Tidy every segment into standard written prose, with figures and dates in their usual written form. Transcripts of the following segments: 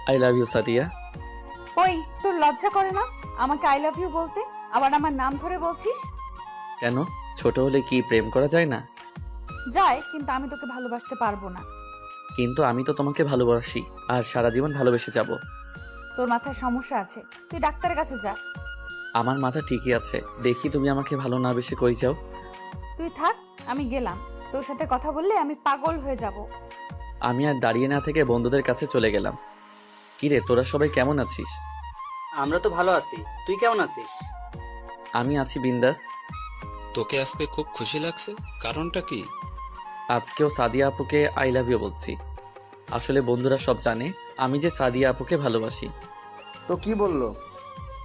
I love you Sadia. ওই, তোর লজ্জা করে না আমাকে আই লাভ ইউ বলতে? আবার আমার নাম ধরে বলছিস? কেন, ছোট হলে কি প্রেম করা যায় না? যায়, কিন্তু আমি তোকে ভালোবাসতে পারবো না। কিন্তু আমি তো তোমাকে ভালোবাসি আর সারা জীবন ভালোবেসে যাব। তোর মাথায় সমস্যা আছে, তুই ডাক্তারের কাছে যা। আমার মাথা ঠিকই আছে, দেখি তুমি আমাকে ভালো না বেশি কই যাও। তুই থাক, আমি গেলাম। তোর সাথে কথা বললে আমি পাগল হয়ে যাব। আমি আর দাঁড়িয়ে না থেকে বন্ধুদের কাছে চলে গেলাম। কিরে, তোরা সবাই কেমন আছিস? আমরা তো ভালো আছি, তুই কেমন আছিস? আমি আছি বিন্দাস। তোকে আজকে খুব খুশি লাগছে, কারণটা কি? আজকেও সাদিয়া আপুকে আই লাভ ইউ বলছি। আসলে বন্ধুরা সব জানে আমি যে সাদিয়া আপুকে ভালোবাসি। তো কি বললো?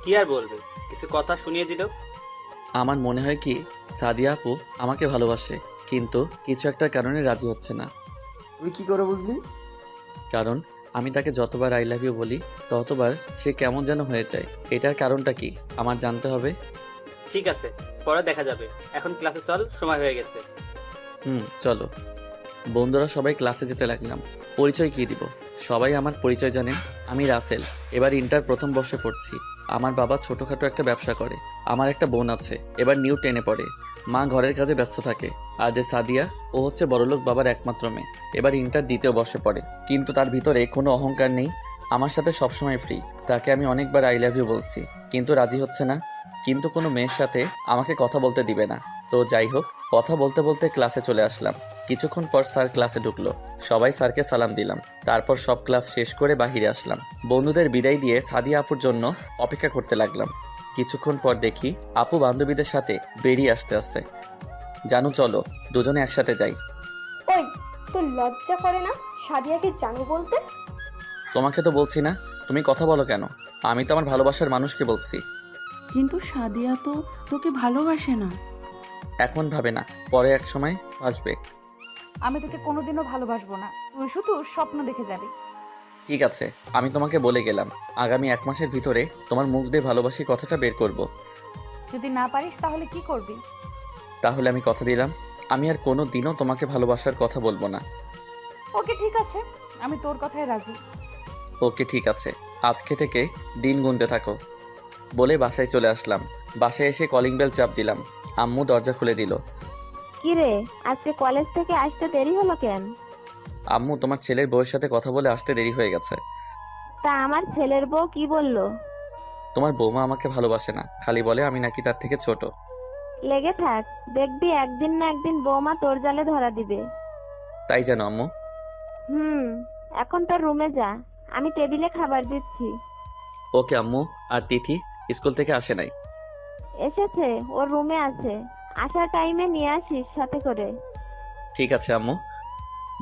কি আর বলবে, কিছু কথা শুনিয়ে দিল। আমার মনে হয় কি সাদিয়া আপু আমাকে ভালোবাসে, কিন্তু কিছু একটা কারণে রাজি হচ্ছে না। তুই কি করে বুঝলি? কারণ আমি তাকে যতবার আই লাভ ইউ বলি ততবার সে কেমন যেন হয়ে যায়। এটার কারণটা কি আমার জানতে হবে। ঠিক আছে, পরে দেখা যাবে, এখন ক্লাসে চল, সময় হয়ে গেছে। চলো। বন্ধুরা সবাই ক্লাসে যেতে লাগলাম। পরিচয় কি দিব? সবাই আমার পরিচয় জানেন, আমি রাসেল। এবার ইন্টার প্রথম বর্ষে পড়ছি। আমার বাবা ছোটখাটো একটা ব্যবসা করে। আমার একটা বোন আছে, এবার নিউ 10-এ পড়ে। মা ঘরের কাজে ব্যস্ত থাকে। আর যে সাদিয়া, ও হচ্ছে বড়লোক বাবার একমাত্র মেয়ে। এবার ইন্টার দ্বিতীয় বর্ষে পড়ে, কিন্তু তার ভিতরে কোনো অহংকার নেই। আমার সাথে সবসময় ফ্রি। তাকে আমি অনেকবার আই লাভ ইউ বলছি, কিন্তু রাজি হচ্ছে না। কিন্তু কোনো মেয়ের সাথে আমাকে কথা বলতে দিবে না। তো যাই হোক, কথা বলতে বলতে ক্লাসে চলে আসলাম। কিছুক্ষণ পর স্যার ক্লাসে ঢুকলো। সবাই স্যারকে সালাম দিলাম। তারপর সব ক্লাস শেষ করে বাহিরে আসলাম। বন্ধুদের বিদায় দিয়ে সাদিয়া আপুর জন্য অপেক্ষা করতে লাগলাম। কিছুক্ষণ পর দেখি আপু বান্ধবীদের সাথে বেরিয়ে আসতে। জানু চলো, দুজনে একসাথে যাই। ওই, তোর লজ্জা করে না সাদিয়াকে জানু বলতে? তোমাকে তো বলছি না, তুমি কথা বলো কেন? আমি তো আমার ভালোবাসার মানুষকে বলছি। কিন্তু সাদিয়া তো তোকে ভালোবাসে না। এখন ভাবে না, পরে এক সময় আসবে। আমি তোকে কোনোদিনও ভালোবাসবো না, তুই শুধু স্বপ্ন দেখে যাবি। ঠিক আছে, আমি তোমাকে বলে গেলাম আগামী 1 মাসের ভিতরে তোমার মুখ দিয়ে ভালোবাসি কথাটা বের করব। যদি না পারিস তাহলে কি করবি? তাহলে আমি কথা দিলাম, আমি আর কোনো দিনও তোমাকে ভালোবাসার কথা বলবো না। ওকে ঠিক আছে, আমি তোর কথায় রাজি। ওকে ঠিক আছে, আজকে থেকে দিন গুনতে থাকো। বলে বাসায় চলে আসলাম। বাসায় এসে কলিং বেল চাপ দিলাম। আম্মু দরজা খুলে দিল। কিরে, আজকে কলেজ থেকে আসতে দেরি হলো কেন? আম্মু, তোমার ছেলের বউয়ের সাথে কথা বলে আসতে দেরি হয়ে গেছে। তা আমার ছেলের বউ কি বললো? তোমার বৌমা আমাকে ভালোবাসে না, খালি বলে আমি নাকি তার থেকে ছোট। লেগে থাক, দেখবি একদিন না একদিন বৌমা তোর জালে ধরা দিবে। তাই জানো আম্মু? হুম, এখন তোর রুমে যা, আমি টেবিলে খাবার দিচ্ছি। ওকে আম্মু। আর তিথি স্কুল থেকে আসে নাই? এসেছে, ওর রুমে আছে, আসার টাইমে নিয়ে আসিস সাথে করে। ঠিক আছে আম্মু।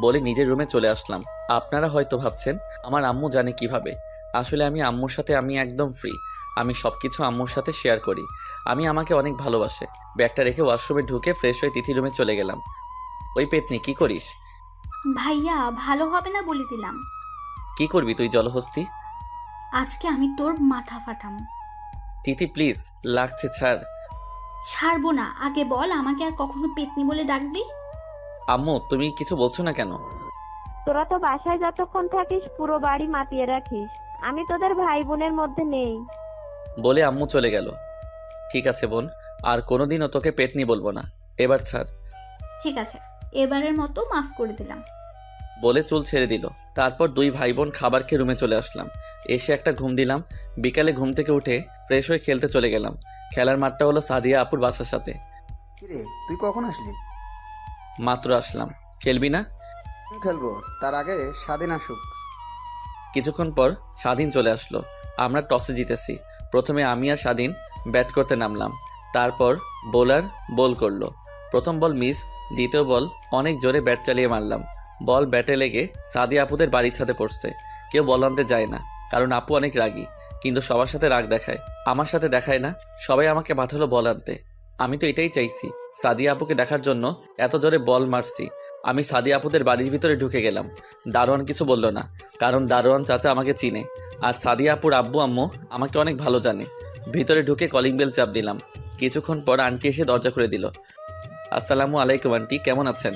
বলে নিজের রুমে চলে আসলাম। আপনারা হয়তো ভাবছেন আমার আম্মু জানে কিভাবে। আসলে আমি আম্মুর সাথে আমি একদম ফ্রি। আমি সবকিছু আম্মুর সাথে শেয়ার করি। আমি আমাকে অনেক ভালোবাসে। ব্যাগটা রেখে ওয়াশরুমে ঢুকে ফ্রেশ হয়ে তিথি রুমে চলে গেলাম। ওই পেতনি, কি করিস? ভাইয়া, ভালো হবে না বলে দিলাম। কি করবি তুই জলহস্তি? আজকে আমি তোর মাথা ফাটামো। তিথি প্লিজ, লাগছে, ছাড়। ছাড়বো না, আগে বল আমাকে আর কখনো পেতনি বলে ডাকবি? আম্মু, তুমি কিছু বলছো না কেন? তোরা তো বাসায় যতক্ষণ থাকিস পুরো বাড়ি মাতিয়ে রাখিস, আমি তোদের ভাই বোনের মধ্যে নেই। বলে আম্মু চলে গেল। ঠিক আছে বোন, আর কোনোদিনও তোকে পেতনি বলবো না। এবার ছাড়। ঠিক আছে, এবারের মতো মাফ করে দিলাম। বলে চুল ছেড়ে দিল। তারপর 2 ভাই বোন খাবার খেয়ে রুমে চলে আসলাম। এসে একটা ঘুম দিলাম। বিকালে ঘুম থেকে উঠে ফ্রেশ হয়ে খেলতে চলে গেলাম। খেলার মাঠটা হলো সাদিয়া আপুর বাসার সাথে। কিরে, তুই কখন আসলি? মাত্র আসলাম। খেলবি না? আমি খেলবো, তার আগে স্বাধীন আসুক। কিছুক্ষণ পর স্বাধীন চলে আসলো। আমরা টসে জিতেছি। প্রথমে আমি আর স্বাধীন ব্যাট করতে নামলাম। তারপর বোলার বল করলো। প্রথম বল মিস, দ্বিতীয় বল অনেক জোরে ব্যাট চালিয়ে মারলাম। বল ব্যাটে লেগে সাদিয়া আপুদের বাড়ির ছাদে পড়ছে। কেউ বল আনতে যায় না, কারণ আপু অনেক রাগী। কিন্তু সবার সাথে রাগ দেখায়, আমার সাথে দেখায় না। সবাই আমাকে পাঠালো বল আনতে। আমি তো এটাই চাইছি, সাদিয়া আপুকে দেখার জন্য এত জোরে বল মারছি। আমি সাদিয়া আপুদের বাড়ির ভিতরে ঢুকে গেলাম। দারোয়ান কিছু বলল না, কারণ দারোয়ান চাচা আমাকে চিনে। আর সাদিয়া আপুর আব্বু আম্মু আমাকে অনেক ভালো জানে। ভিতরে ঢুকে কলিং বেল চাপ দিলাম। কিছুক্ষণ পর আন্টি এসে দরজা খুলে দিল। আসসালামু আলাইকুম আন্টি, কেমন আছেন?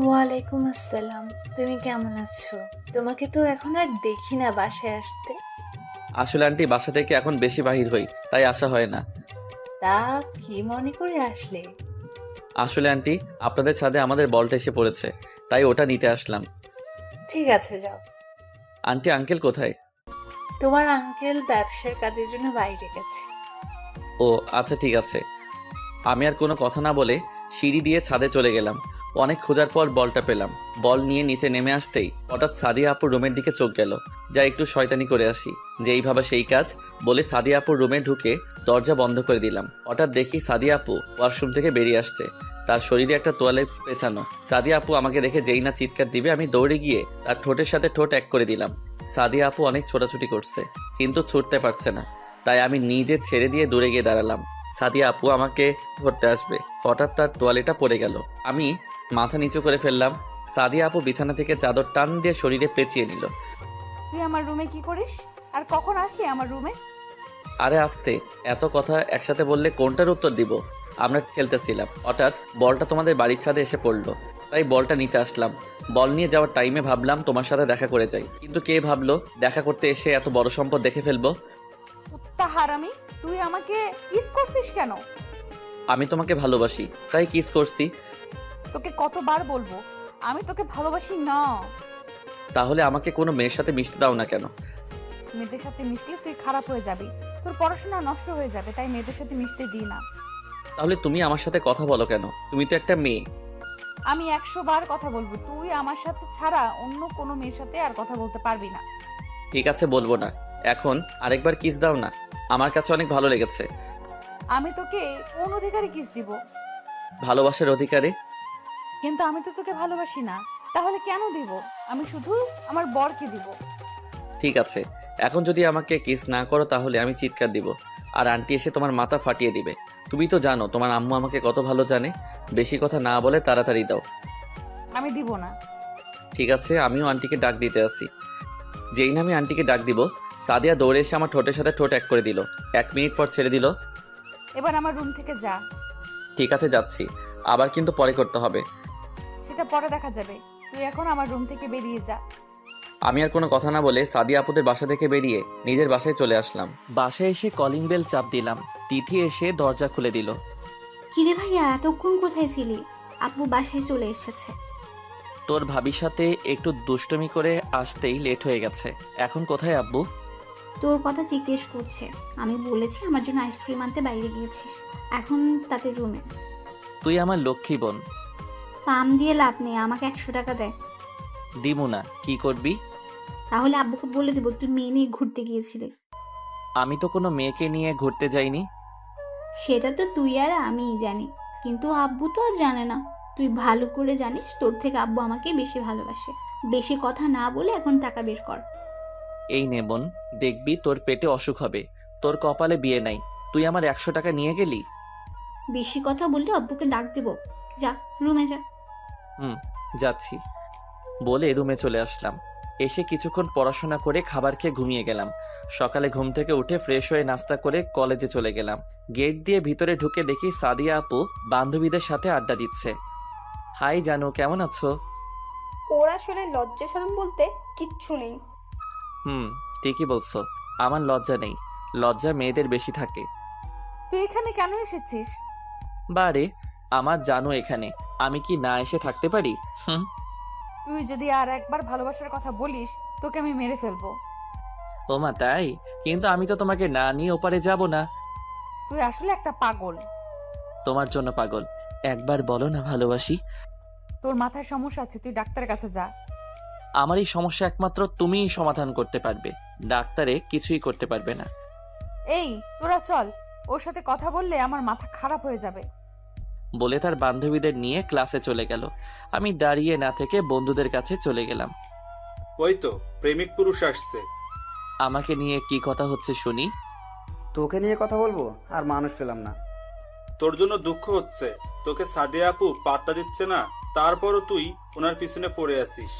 ওয়ালাইকুম আসসালাম। তুমি কেমন আছো? তোমাকে তো এখন আর দেখি না বাসায় আসতে। আসলে আন্টি বাসা থেকে এখন বেশি বাহির হই, তাই আসা হয় না। তা কি মনে করে আসলে? আসলে আন্টি আপনাদের ছাদে আমাদের বলটা এসে পড়েছে, তাই ওটা নিতে আসলাম। ঠিক আছে, যাও। আন্টি আঙ্কেল কোথায়? তোমার আঙ্কেল ব্যবসার কাজের জন্য বাইরে গেছে। ও আচ্ছা ঠিক আছে। আমি আর কোনো কথা না বলে সিঁড়ি দিয়ে ছাদে চলে গেলাম। অনেক খোঁজার পর বলটা পেলাম। বল নিয়ে নিচে নেমে আসতেই হঠাৎ সাদিয়া আপুর রুমের দিকে চোখ গেল। যা একটু শয়তানি করে আসি, যেই ভাবা সেই কাজ বলে সাদিয়া আপুর রুমে ঢুকে দরজা বন্ধ করে দিলাম। হঠাৎ দেখি সাদিয়া আপু ওয়াশরুম থেকে বেরিয়ে আসছে, তার শরীরে একটা তোয়ালে পেঁচানো। সাদিয়া আপু আমাকে দেখে যেই না চিৎকার দিবে আমি দৌড়ে গিয়ে তার ঠোঁটের সাথে ঠোঁট এক করে দিলাম। সাদিয়া আপু অনেক ছোটাছুটি করছে কিন্তু ছুটতে পারছে না, তাই আমি নিজে ছেড়ে দিয়ে দূরে গিয়ে দাঁড়ালাম। সাদিয়া আপু আমাকে ধরতে আসবে, হঠাৎ তার তোয়ালেটা পড়ে গেল। আমি মাথা নিচু করে ফেললাম। সাদিয়া আপু বিছানা থেকে চাদর টান দিয়ে শরীরে পেঁচিয়ে নিল। তুই আমার রুমে কি করিস? আর কখন আসলি আমার রুমে? আরে আস্তে, এত কথা একসাথে বললে কোনটার উত্তর দিব? আমরা খেলতেছিলাম, হঠাৎ বলটা তোমাদের বাড়ির ছাদে এসে পড়লো, তাই বলটা নিতে আসলাম। বল নিয়ে যাওয়ার টাইমে ভাবলাম তোমার সাথে দেখা করে যাই, কিন্তু কে ভাবলো দেখা করতে এসে এত বড় সম্পদ দেখে ফেলবো। কুত্তা হারামি, তুই আমাকে কিস করছিস কেন? আমি তোমাকে ভালোবাসি তাই কিস করছি। তোকে কতবার বলবো আমি তোকে ভালোবাসি না? তাহলে আমাকে কোনো মেয়ের সাথে মিশতে দাও না কেন? মেয়েদের সাথে মিশলে তুই খারাপ হয়ে যাবি, তোর পড়াশোনা নষ্ট হয়ে যাবে, তাই মেয়েদের সাথে মিশতে দিই না। তাহলে তুমি আমার সাথে কথা বলো কেন? তুমি তো একটা মেয়ে। আমি 100 বার কথা বলবো, তুই আমার সাথে ছাড়া অন্য কোনো মেয়ের সাথে আর কথা বলতে পারবি না। ঠিক আছে বলবো না, এখন আরেকবার কিস দাও না, আমার কাছে অনেক ভালো লেগেছে। আমি তোকে কোন অধিকারে কিস দিব? ভালোবাসার অধিকারে। কিন্তু আমি তো তোকে ভালোবাসি না, তাহলে কেন দিব? আমি শুধু আমার বরকে দিব। ঠিক আছে, এখন যদি আমাকে কিস না করো তাহলে আমি চিৎকার দিব, আর আন্টি এসে তোমার মাথা ফাটিয়ে দিবে। তুমি তো জানো তোমার আম্মু আমাকে কত ভালো জানে। বেশি কথা না বলে তাড়াতাড়ি দাও। আমি দিব না। ঠিক আছে, আমিও আন্টিকে ডাক দিতে আসি। যেই না আমি আন্টিকে ডাক দিব, সাদিয়া দৌড়ে এসে আমার ঠোঁটের সাথে ঠোঁট এক করে দিল। 1 মিনিট পর ছেড়ে দিল। এবার আমার রুম থেকে যা। ঠিক আছে যাচ্ছি, আবার কিন্তু পরে করতে হবে। সেটা পরে দেখা যাবে, তুই এখন আমার রুম থেকে বেরিয়ে যা। আমি আর কোনো কথা না বলে সাদিয়া আপুদের বাসা থেকে বেরিয়ে নিজের বাসায় চলে আসলাম। বাসায় এসে কলিং বেল চাপ দিলাম। তিথি এসে দরজা খুলে দিল। কিরে ভাইয়া, এতক্ষণ কোথায় ছিলি? আব্বু বাসায় চলে এসেছে। তোর ভাবির সাথে একটু দুষ্টুমি করে আসতেই লেট হয়ে গেছে। এখন কোথায় আব্বু? তোর কথা জিজ্ঞেস করছে। আমি বলেছি আমার জন্য আইসক্রিম আনতে বাইরে গিয়েছিস, এখন তাতে রুমে। তুই আমার লক্ষ্মী বোন। পাম দিয়ে লাভ নেই, আমাকে 100 টাকা দেয়। দিমু না, কি করবি? তাহলে আব্বুকে বলে দিব তুই মেয়ে নিয়ে ঘুরতে গিয়েছিলি। আমি তো কোনো মেয়েকে নিয়ে ঘুরতে যাইনি। সেটা তো তুই আর আমিই জানি, কিন্তু আব্বু তো আর জানে না। তুই ভালো করে জানিস তোর থেকে আব্বু আমাকে বেশি ভালোবাসে। বেশি কথা না বলে এখন টাকা বের কর। এই নে বোন, দেখবি তোর পেটে অসুখ হবে। তোর কপালে বিয়ে নাই, তুই আমার 100 টাকা নিয়ে গেলি। বেশি কথা বললে আব্বুকে ডাক দেব। যা রুমে যা। যাচ্ছি বলে রুমে চলে আসলাম। এসে কিছুক্ষণ পড়াশোনা করে খাবার খেয়ে ঘুমিয়ে গেলাম। সকালে ঘুম থেকে উঠে ফ্রেশ হয়ে নাস্তা করে কলেজে চলে গেলাম। গেট দিয়ে ভিতরে ঢুকে দেখি সাদিয়া আপু বান্ধবীদের সাথে আড্ডা দিচ্ছে। হাই জানু, কেমন আছো? ওর আসলে লজ্জা শরম বলতে কিচ্ছু নেই। ঠিকই বলছো, আমার লজ্জা নেই, লজ্জা মেয়েদের বেশি থাকে। তুই এখানে কেন এসেছিস? বারে, আমার জানু এখানে, আমি কি না এসে থাকতে পারি? তুই যদি আর একবার ভালোবাসার কথা বলিস তোকে আমি মেরে ফেলবো। ওমা তাই? কিন্তু আমি তো তোমাকে না নিয়ে ওপারে যাব না। তুই আসলে একটা পাগল। তোমার জন্য পাগল। একবার বলো না ভালোবাসি। তোর মাথায় সমস্যা আছে, তুই ডাক্তারের কাছে যা। আমার এই সমস্যা একমাত্র তুমিই সমাধান করতে পারবে, ডাক্তারে কিছুই করতে পারবে না। এই তোরা চল, ওর সাথে কথা বললে আমার মাথা খারাপ হয়ে যাবে। বলে তার বান্ধবীদের নিয়ে ক্লাসে চলে গেল। আমি দাঁড়িয়ে না থেকে বন্ধুদের কাছে চলে গেলাম। ওই তো প্রেমিক পুরুষ আসছে। আমাকে নিয়ে কি কথা হচ্ছে শুনি। তোকে নিয়ে কথা বলবো আর মানুষ পেলাম না। তোর জন্য দুঃখ হচ্ছে, তোকে সাদিয়া আপু পাত্তা দিচ্ছে না, তারপরও তুই ওনার পিছনে পড়ে আছিস।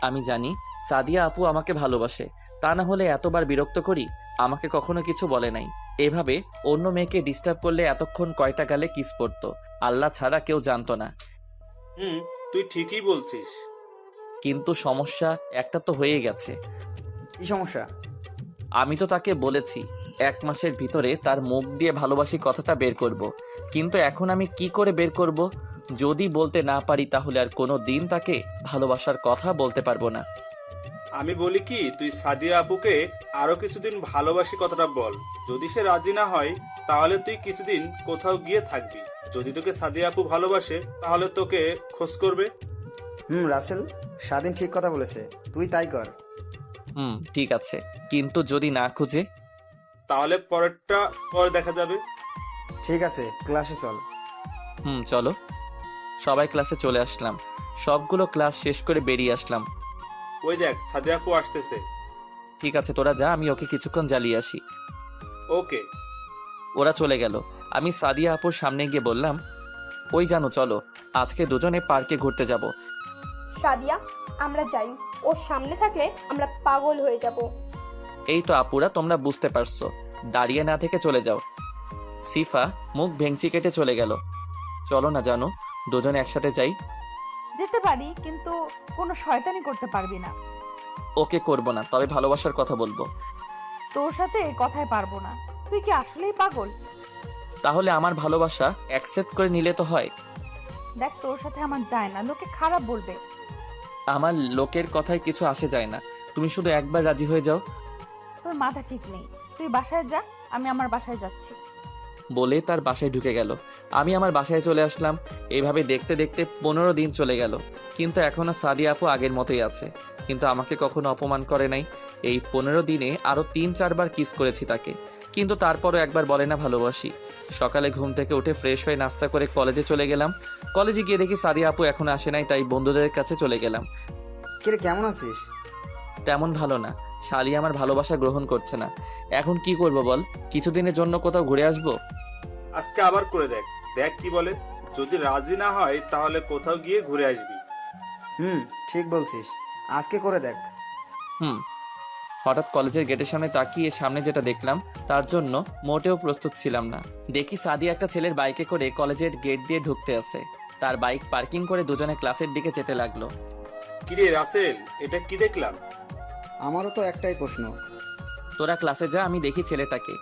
আমি জানি সাদিয়া আপু আমাকে ভালোবাসে, তা না হলে এতবার বিরক্ত করি? আমাকে কখনো কিছু বলে নাই। এভাবে অন্য মেয়েকে ডিস্টার্ব করলে এতক্ষণ কয়টা গালে কিস পড়তো আল্লাহ ছাড়া কেউ জানতো না। তুই ঠিকই বলছিস। কিন্তু সমস্যা একটা তো হয়ে গেছে। কি সমস্যা? আমি তো তাকে বলেছি 1 মাসের ভিতরে তার মুখ দিয়ে ভালোবাসি কথাটা বের করব। কিন্তু এখন আমি কি করে বের করব? যদি বলতে না পারি তাহলে আর কোনো দিন তাকে ভালোবাসার কথা বলতে পারবো না। আমি বলি কি, তুই সাদিয়া আপুকে আরো কিছুদিন ভালোবাসি কথাটা বল। যদি সে রাজি না হয় তাহলে তুই কিছুদিন কোথাও গিয়ে থাকবি। যদি তোকে সাদিয়া আপু ভালোবাসে তাহলে তোকে খোঁজ করবে। রাসেল, স্বাধীন ঠিক কথা বলেছে, তুই তাই কর। ঠিক আছে, কিন্তু যদি না খুঁজে? তাহলে পরেরটা পরে দেখা যাবে। ঠিক আছে, ক্লাসে চল। চলো। সবাই ক্লাসে চলে আসলাম। সবগুলো ক্লাস শেষ করে বেরিয়ে আসলাম। ওই দেখ, সাদিয়া আপু আসতেছে। ঠিক আছে, তোরা যা, আমি ওকে কিছুক্ষণ জ্বালিয়ে আসি। ওকে। ওরা চলে গেল। আমি সাদিয়া আপুর সামনে গিয়ে বললাম, ওই জানো, চলো আজকে দুজনে পার্কে ঘুরতে যাব। সাদিয়া, আমরা যাই। ওর সামনে থাকলে আমরা পাগল হয়ে যাব। এই তো আপুরা, তোমরা বুঝতে পারছো, দাঁড়িয়ে না থেকে চলে যাও। সিফা মুখ ভেঙচি কেটে চলে গেল। চলো না জানো, দুজনে একসাথে যাই। যেতে পারি, কিন্তু কোনো শয়তানি করতে পারবি না। ওকে করব না, তবে ভালোবাসার কথা বলবো। তোর সাথে কথায় পারবো না। তুই কি আসলেই পাগল? তাহলে আমার ভালোবাসা অ্যাকসেপ্ট করে নিলে তো হয়। দেখ, তোর সাথে আমার যায় না, লোকে খারাপ বলবে। আমার লোকের কথায় কিছু আসে যায় না, তুমি শুধু একবার রাজি হয়ে যাও। তোর মাথা ঠিক নেই। তুই বাসায় যা, আমি আমার বাসায় যাচ্ছি। বলে তার বাসায় ঢুকে গেল। আমি আমার বাসায় চলে আসলাম। এইভাবে দেখতে দেখতে 15 দিন চলে গেল, কিন্তু এখনো সাদিয়া আপু আগের মতোই আছে। কিন্তু আমাকে কখনো অপমান করে নাই। এই 15 দিনে আরও 3-4 বার কিস করেছি তাকে, কিন্তু তারপরও একবার বলে না ভালোবাসি। সকালে ঘুম থেকে উঠে ফ্রেশ হয়ে নাস্তা করে কলেজে চলে গেলাম। কলেজে গিয়ে দেখি সাদিয়া আপু এখনো আসে নাই, তাই বন্ধুদের কাছে চলে গেলাম। কিরে, কেমন আছিস? তেমন ভালো না, শালি আমার ভালোবাসা গ্রহণ করছে না। এখন কি করব বল? কিছুদিনের জন্য কোথাও ঘুরে আসবো। আজকে আবার করে দেখ, দেখ কি বলে। যদি রাজি না হয় তাহলে কোথাও গিয়ে ঘুরে আসবি। ঠিক বলছিস, আজকে করে দেখ। হঠাৎ কলেজের গেটের সামনে তাকিয়ে সামনে যেটা দেখলাম তার জন্য মোটেও প্রস্তুত ছিলাম না। দেখি সাদিয়া একটা ছেলের বাইকে করে কলেজের গেট দিয়ে ঢুকতে আসে। তার বাইক পার্কিং করে দুজনে ক্লাসের দিকে যেতে লাগলো। কিরে রাসেল, এটা কি দেখলাম? আমারও তো একটাই প্রশ্ন। তোরা ক্লাসে যা, আমি দেখি ছেলেটাকে।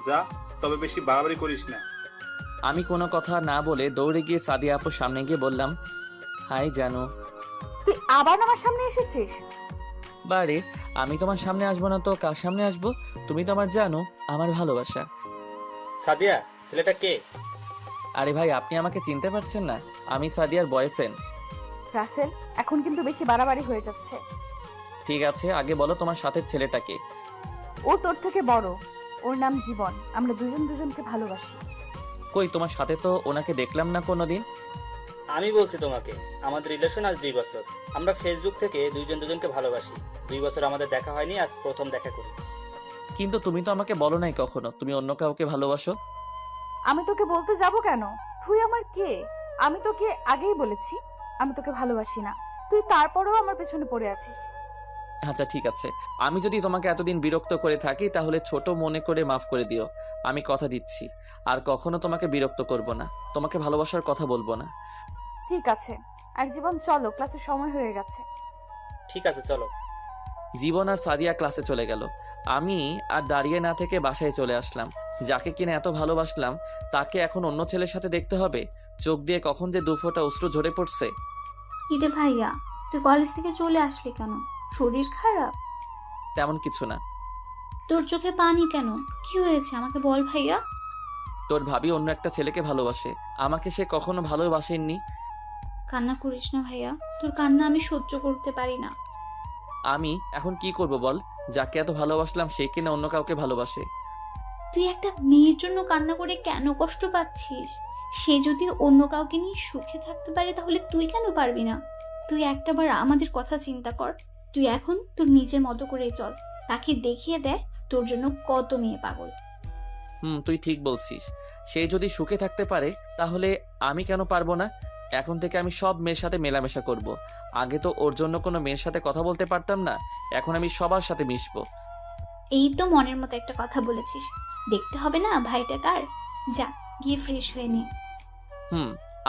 যা, তবে বেশি বাড়াবাড়ি করিস না। আমি কোনো কথা না বলে দৌড়ে গিয়ে সাদিয়া আপুর সামনে গিয়ে বললাম, হাই জানো। তুই আবার আমার সামনে এসেছিস? বারে, আমি তোমার সামনে আসবো না তো কার সামনে আসবো? তুমি তো আমার জানো, আমার ভালোবাসা। সাদিয়া, ছেলেটা কে? আরে ভাই, আপনি আমাকে চিনতে পারছেন না? আমি সাদিয়ার বয়ফ্রেন্ড। রাসেল, এখন কিন্তু বেশি বাড়াবাড়ি হয়ে যাচ্ছে। ঠিক আছে, আগে বলো তোমার সাথের ছেলেটাকে। ও তোর থেকে বড়, ওর নাম জীবন। আমরা দুজন দুজনকে ভালোবাসি। কই, তোমার সাথে তো ওনাকে দেখলাম না কোনোদিন। আমি বলছি তোমাকে, আমাদের রিলেশন আজ 2 বছর। আমরা ফেসবুক থেকে দুইজন দুজনকে ভালোবাসি। 2 বছর আমাদের দেখা হয়নি, আজ প্রথম দেখা করি। কিন্তু তুমি তো আমাকে বলো নাই কখনো তুমি অন্য কাউকে ভালোবাসো। আমি তোকে বলতে যাব কেন? তুই আমার কে? আমি তোকে আগেই বলেছি আমি তোকে ভালোবাসি না। তুই তারপরেও আমার পেছনে পড়ে আছিস। আচ্ছা ঠিক আছে, আমি যদি তোমাকে এতদিন বিরক্ত করে থাকি তাহলে ছোট মনে করে মাফ করে দিও। আমি কথা দিচ্ছি আর কখনো তোমাকে বিরক্ত করব না, তোমাকে ভালোবাসার কথা বলবো না। ঠিক আছে। আর জীবন, চলো, ক্লাসের সময় হয়ে গেছে। ঠিক আছে, চলো। জীবন আর সাদিয়া ক্লাসে চলে গেল। আমি আর দাঁড়িয়ে না থেকে বাসায় চলে আসলাম। যাকে কিনা এত ভালোবাসলাম তাকে এখন অন্য ছেলের সাথে দেখতে হবে। চোখ দিয়ে কখন যে 2 ফোঁটা অশ্রু ঝরে পড়ছে। কিরে ভাইয়া, তুই কলেজ থেকে চলে আসলি কেন? শরীর খারাপ? তেমন কিছু না। তোর চোখে পানি কেন? কি হয়েছে আমাকে বল ভাইয়া। তোর ভাবি অন্য একটা ছেলেকে ভালোবাসে, আমাকে সে কখনো ভালোবাসেননি। কান্না করিস না ভাইয়া, তোর কান্না আমি সহ্য করতে পারি না। আমি এখন কি করব বল? যাকে এত ভালোবাসলাম সে কিনা অন্য কাউকে ভালোবাসে। তুই একটা মেয়ের জন্য কান্না করে কেন কষ্ট পাচ্ছিস? সে যদি অন্য কাউকে নিয়ে সুখে থাকতে পারে তাহলে তুই কেন পারবি না? তুই একটাবার আমাদের কথা চিন্তা কর। তুই এখন তোর নিজের মতো করে চল, তাকে দেখিয়ে দেখ তোর জন্য কত মেয়ে পাগল। তুই ঠিক বলছিস। সে যদি সুখে থাকতে পারে তাহলে আমি কেন পারবো না? এখন থেকে আমি সব মেয়ের সাথে মেলামেশা করব। আগে তো ওর জন্য কোনো মেয়ের সাথে কথা বলতে পারতাম না, এখন আমি সবার সাথে মিশবো। এই তো মনের মতো একটা কথা বলেছিস। দেখতে হবে না ভাইটা কার? যা গিয়ে ফ্রেশ হয়ে নে।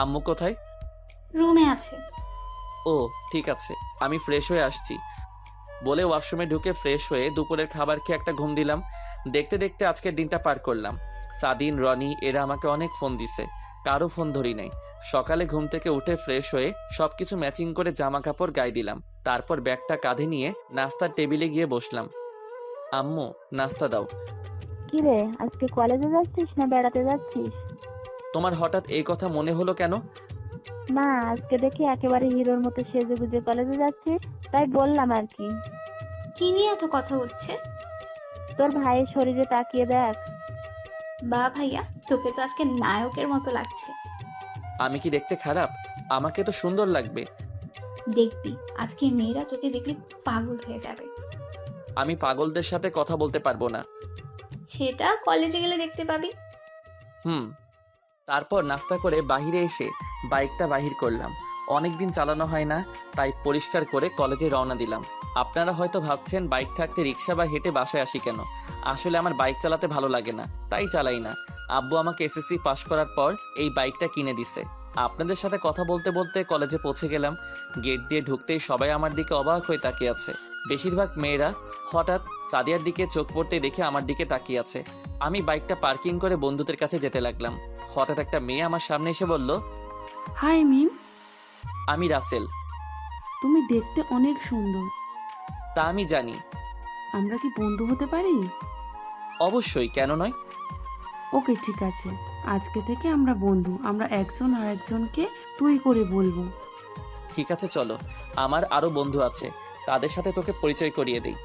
আম্মু কোথায়? রুমে আছে। ও ঠিক আছে, আমি ফ্রেশ হয়ে আসছি বলে ওয়াশরুমে ঢুকে ফ্রেশ হয়ে দুপুরের খাবার খেয়ে একটা ঘুম দিলাম। দেখতে দেখতে আজকের দিনটা পার করলাম। সাদিন, রনি এরা আমাকে অনেক ফোন দিছে, কারো ফোন ধরি নাই। সকালে ঘুম থেকে উঠে ফ্রেশ হয়ে সবকিছু ম্যাচিং করে জামা কাপড় গায়ে দিলাম। তারপর ব্যাগটা কাঁধে নিয়ে নাস্তার টেবিলে গিয়ে বসলাম। আম্মু নাস্তা দাও। কি রে, আজকে কলেজে যাচ্ছিস না বেড়াতে যাচ্ছিস? তোমার হঠাৎ এই কথা মনে হলো কেন? না, আজকে দেখি একেবারে হিরোর মতো সেজে গুজে কলেজে যাচ্ছিস, তাই বললাম আর কি। কি নিয়ে এত কথা হচ্ছে? তোর ভাইয়ের শরীরে তাকিয়ে দেখ। বা ভাইয়া, তোকে তো আজকে নায়কের মতো লাগছে। আমি কি দেখতে খারাপ? আমাকে তো সুন্দর লাগবে। দেখবি আজকে মেয়েরা তোকে দেখলে পাগল হয়ে যাবে। আমি পাগলদের সাথে কথা বলতে পারবো না। সেটা কলেজে গেলে দেখতে পাবি। তারপর নাস্তা করে বাহিরে এসে বাইকটা বাহির করলাম। অনেকদিন চালানো হয় না, তাই পরিষ্কার করে কলেজে রওনা দিলাম। আপনারা হয়তো ভাবছেন বাইক থাকতে রিক্সা বা হেঁটে বাসায় আসি কেন। আসলে আমার বাইক চালাতে ভালো লাগে না, তাই চালাই না। আব্বু আমাকে এসএসসি পাশ করার পর এই বাইকটা কিনে দিছে। আপনাদের সাথে কথা বলতে বলতে কলেজে পৌঁছে গেলাম। গেট দিয়ে ঢুকতেই সবাই আমার দিকে অবাক হয়ে তাকিয়ে আছে। বেশিরভাগ মেয়েরা। হঠাৎ সাদিয়ার দিকে চোখ পড়তে দেখে আমার দিকে তাকিয়ে আছে। আমি বাইকটা পার্কিং করে বন্ধুদের কাছে যেতে লাগলাম। হঠাৎ একটা মেয়ে আমার সামনে এসে বলল, হাই মিম, আমি রাসেল। তুমি দেখতে অনেক সুন্দর। তা আমি জানি। আমরা কি বন্ধু হতে পারি? অবশ্যই, কেন নয়। ওকে ঠিক আছে, আজকে থেকে আমরা বন্ধু। আমরা একজন আর একজনকে তুই করে বলবো। ঠিক আছে চলো, আমার আরো বন্ধু আছে, তাদের সাথে তোকে পরিচয় করিয়ে দেই।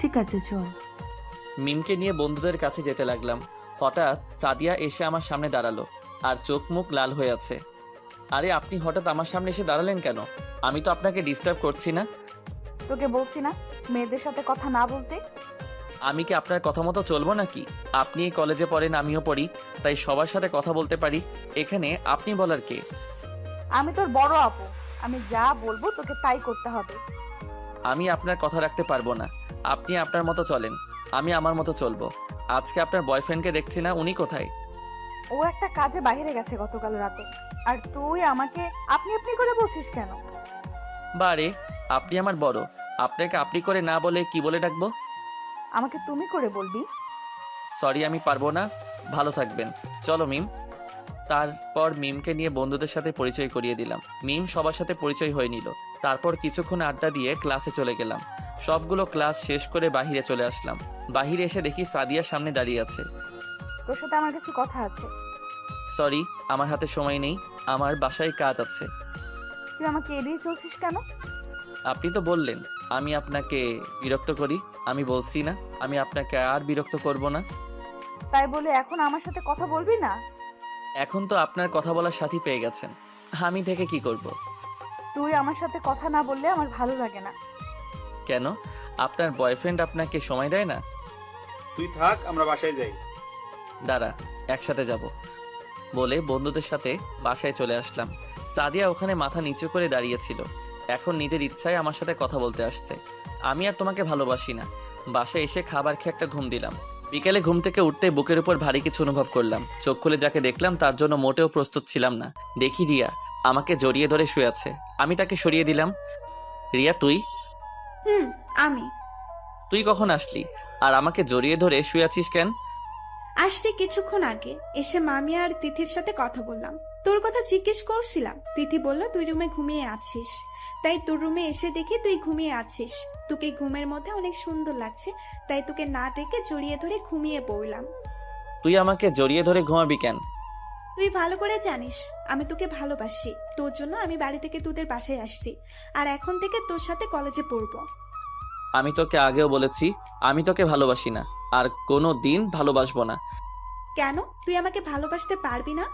ঠিক আছে চল। মিমকে নিয়ে বন্ধুদের কাছে যেতে লাগলাম। হঠাৎ সাদিয়া এসে আমার সামনে দাঁড়ালো আর চোখ মুখ লাল হয়ে আছে। আরে আপনি হঠাৎ আমার সামনে এসে দাঁড়ালেন কেন? আমি তো আপনাকে ডিস্টার্ব করছি না। তোকে বলছি না মেয়েদের সাথে কথা না বলতে। আমি কি আপনার কথা মতো চলবো নাকি? আপনি এই কলেজে পড়েন, আমিও পড়ি, তাই সবার সাথে কথা বলতে পারি। এখানে আপনি বলার কে? আমি তোর বড় আপু, আমি যা বলবো তোকে তাই করতে হবে। আমি আপনার কথা রাখতে পারবো না। আপনি আপনার মতো চলেন, আমি আমার মতো চলবো। আজকে আপনার বয়ফ্রেন্ডকে দেখছি না, উনি কোথায়? ও একটা কাজে বাইরে গেছে গতকাল রাতে। আর তুই আমাকে আপনি আপনি করে বলছিস কেন? বারে, আপনি আমার বড়, আপনাকে আপনি করে না বলে কি বলে ডাকবো? আমাকে তুমি করে বলবি। সরি, আমি পারবো না। ভালো থাকবেন। চলো মিম। তারপর মিমকে নিয়ে বন্ধুদের সাথে পরিচয় করিয়ে দিলাম। মিম সবার সাথে পরিচয় হয়ে নিল। তারপর কিছুক্ষণ আড্ডা দিয়ে ক্লাসে চলে গেলাম। সবগুলো ক্লাস শেষ করে বাহিরে চলে আসলাম। বাহিরে এসে দেখি সাদিয়া সামনে দাঁড়িয়ে আছে। তোর সাথে আমার কিছু কথা আছে। সরি, আমার হাতে সময় নেই, আমার বাসায় কাজ আছে। তুই আমাকে এড়িয়ে চলছিস কেন? আপনি তো বললেন আমি আপনাকে বিরক্ত করি। আমি বলছি না আমি আপনাকে আর বিরক্ত করব না। তাই বলে এখন আমার সাথে কথা বলবি না? এখন তো আপনার কথা বলার সাথী পেয়ে গেছেন, আমি থেকে কি করব? তুই আমার সাথে কথা না বললে আমার ভালো লাগে না। কেন? আপনার বয়ফ্রেন্ড আপনাকে সময় দেয় না? তুই থাক, আমরা বাসায় যাই। দাঁড়া, একসাথে যাব বলে বন্ধুদের সাথে বাসায় চলে আসলাম। সাদিয়া ওখানে মাথা নিচু করে দাঁড়িয়েছিল। এখন নিজের ইচ্ছায় আমার সাথে কথা বলতে আসছে। আমি আর তোমাকে ভালোবাসি না। বাসায় এসে খাবার খেয়ে একটা ঘুম দিলাম। বিকেলে ঘুম থেকে উঠতে বুকের উপর ভারী কিছু অনুভব করলাম। চোখ খুলে যাকে দেখলাম তার জন্য মোটেও প্রস্তুত ছিলাম না। দেখি রিয়া আমাকে জড়িয়ে ধরে শুয়ে আছে। আমি তাকে সরিয়ে দিলাম। রিয়া তুই? আমি। তুই কখন আসলি আর আমাকে জড়িয়ে ধরে শুয়ে আছিস কেন? আসতে কিছুক্ষণ আগে এসে মামি আর তিথির সাথে কথা বললাম। তোর কথা জিজ্ঞেস করছিলাম। তিথি বলল তুই রুমে ঘুমিয়ে আছিস, তাই তোর রুমে এসে দেখি তুই ঘুমিয়ে আছিস। তোকে ঘুমের মধ্যে অনেক সুন্দর লাগছে, তাই তোকে না ডেকে জড়িয়ে ধরে ঘুমিয়ে পড়লাম। তুই আমাকে জড়িয়ে ধরে ঘুমাবি কেন? তুই ভালো করে জানিস আমি তোকে ভালোবাসি। তোর জন্য আমি বাড়ি থেকে তোদের বাসায় আসছি, আর এখন থেকে তোর সাথে কলেজে পড়বো। আমি তোকে আগেও বলেছি আমি তোকে ভালোবাসি না, আর কোনো দিন ভালোবাসবো না। কেন তুই আমাকে ভালোবাসতে পারবি না?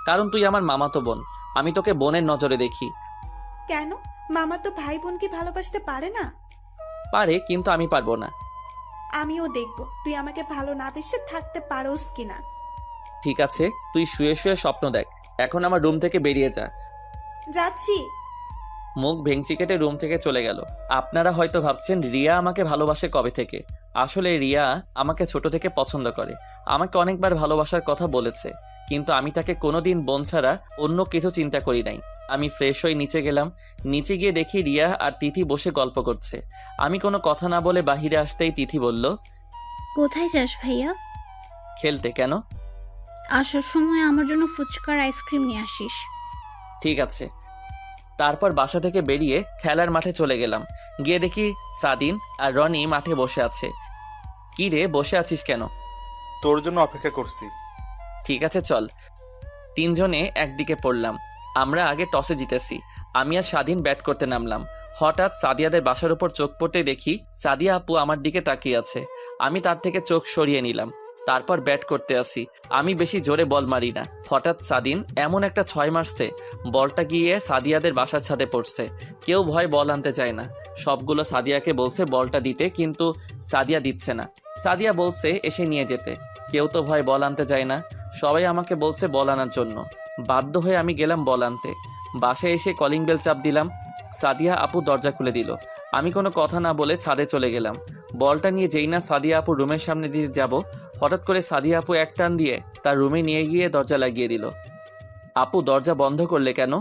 কারণ তুই আমার মামাতো বোন, আমি তোকে বোনের নজরে দেখি। কেন? মামা তো ভাই বোনকে ভালোবাসতে পারে না? পারে, কিন্তু আমি পারবো না। আমিও দেখবো তুই আমাকে ভালো না বেসে থাকতে পারোস কিনা। ঠিক আছে, তুই শুয়ে শুয়ে স্বপ্ন দেখ। এখন আমার রুম থেকে বেরিয়ে যা। যাচ্ছি। মুখ ভেঙচি কেটে রুম থেকে চলে গেল। আপনারা হয়তো ভাবছেন রিয়া আমাকে ভালোবাসে কবে থেকে। আসলে রিয়া আমাকে ছোট থেকে পছন্দ করে, আমাকে অনেকবার ভালোবাসার কথা বলেছে, কিন্তু আমি তাকে কোনোদিন বোন ছাড়া অন্য কিছু চিন্তা করি নাই। আমি ফ্রেশ হয়ে নিচে গেলাম। নিচে গিয়ে দেখি রিয়া আর তিথি বসে গল্প করছে। আমি কোনো কথা না বলে বাহিরে আসতেই তিথি বলল, কোথায় যাস ভাইয়া? খেলতে। কেন? আসার সময় আমার জন্য ফুচকার আইসক্রিম নিয়ে আসিস। ঠিক আছে। তারপর বাসা থেকে বেরিয়ে খেলার মাঠে চলে গেলাম। গিয়ে দেখি সাদিন আর রনি মাঠে বসে আছে। কি রে, বসে আছিস কেন? তোর জন্য অপেক্ষা করছি। ঠিক আছে চল। তিনজনে একদিকে পড়লাম। আমরা আগে টসে জিতেছি। আমি আর স্বাধীন ব্যাট করতে নামলাম। হঠাৎ সাদিয়াদের বাসার উপর চোখ পড়তে দেখি সাদিয়া আপু আমার দিকে তাকিয়ে আছে। আমি তার থেকে চোখ সরিয়ে নিলাম। তারপর ব্যাট করতে আসি। আমি বেশি জোরে বল মারি না। হঠাৎ সাদিন এমন একটা 6 মারছে, বলটা গিয়ে সাদিয়াদের বাসার ছাদে পড়ছে। কেউ ভয় বল আনতে চায় না। সবগুলো সাদিয়াকে বলছে বলটা দিতে, কিন্তু সাদিয়া দিচ্ছে না। সাদিয়া বলছে এসে নিয়ে যেতে। কেউ তো ভয় বল আনতে যায় না। সবাই আমাকে বলছে বল আনার জন্য। বাধ্য হয়ে আমি গেলাম বল আনতে। বাসায় এসে কলিং বেল চাপ দিলাম। সাদিয়া আপু দরজা খুলে দিল। আমি কোনো কথা না বলে ছাদে চলে গেলাম। বলটা নিয়ে যেই না সাদিয়া আপু রুমের সামনে দিয়ে যাব, হঠাৎ করে সাদিয়া আপু এক টান দিয়ে তার রুমে নিয়ে গিয়ে দরজা লাগিয়ে দিল। আপু দরজা বন্ধ করলে কেন?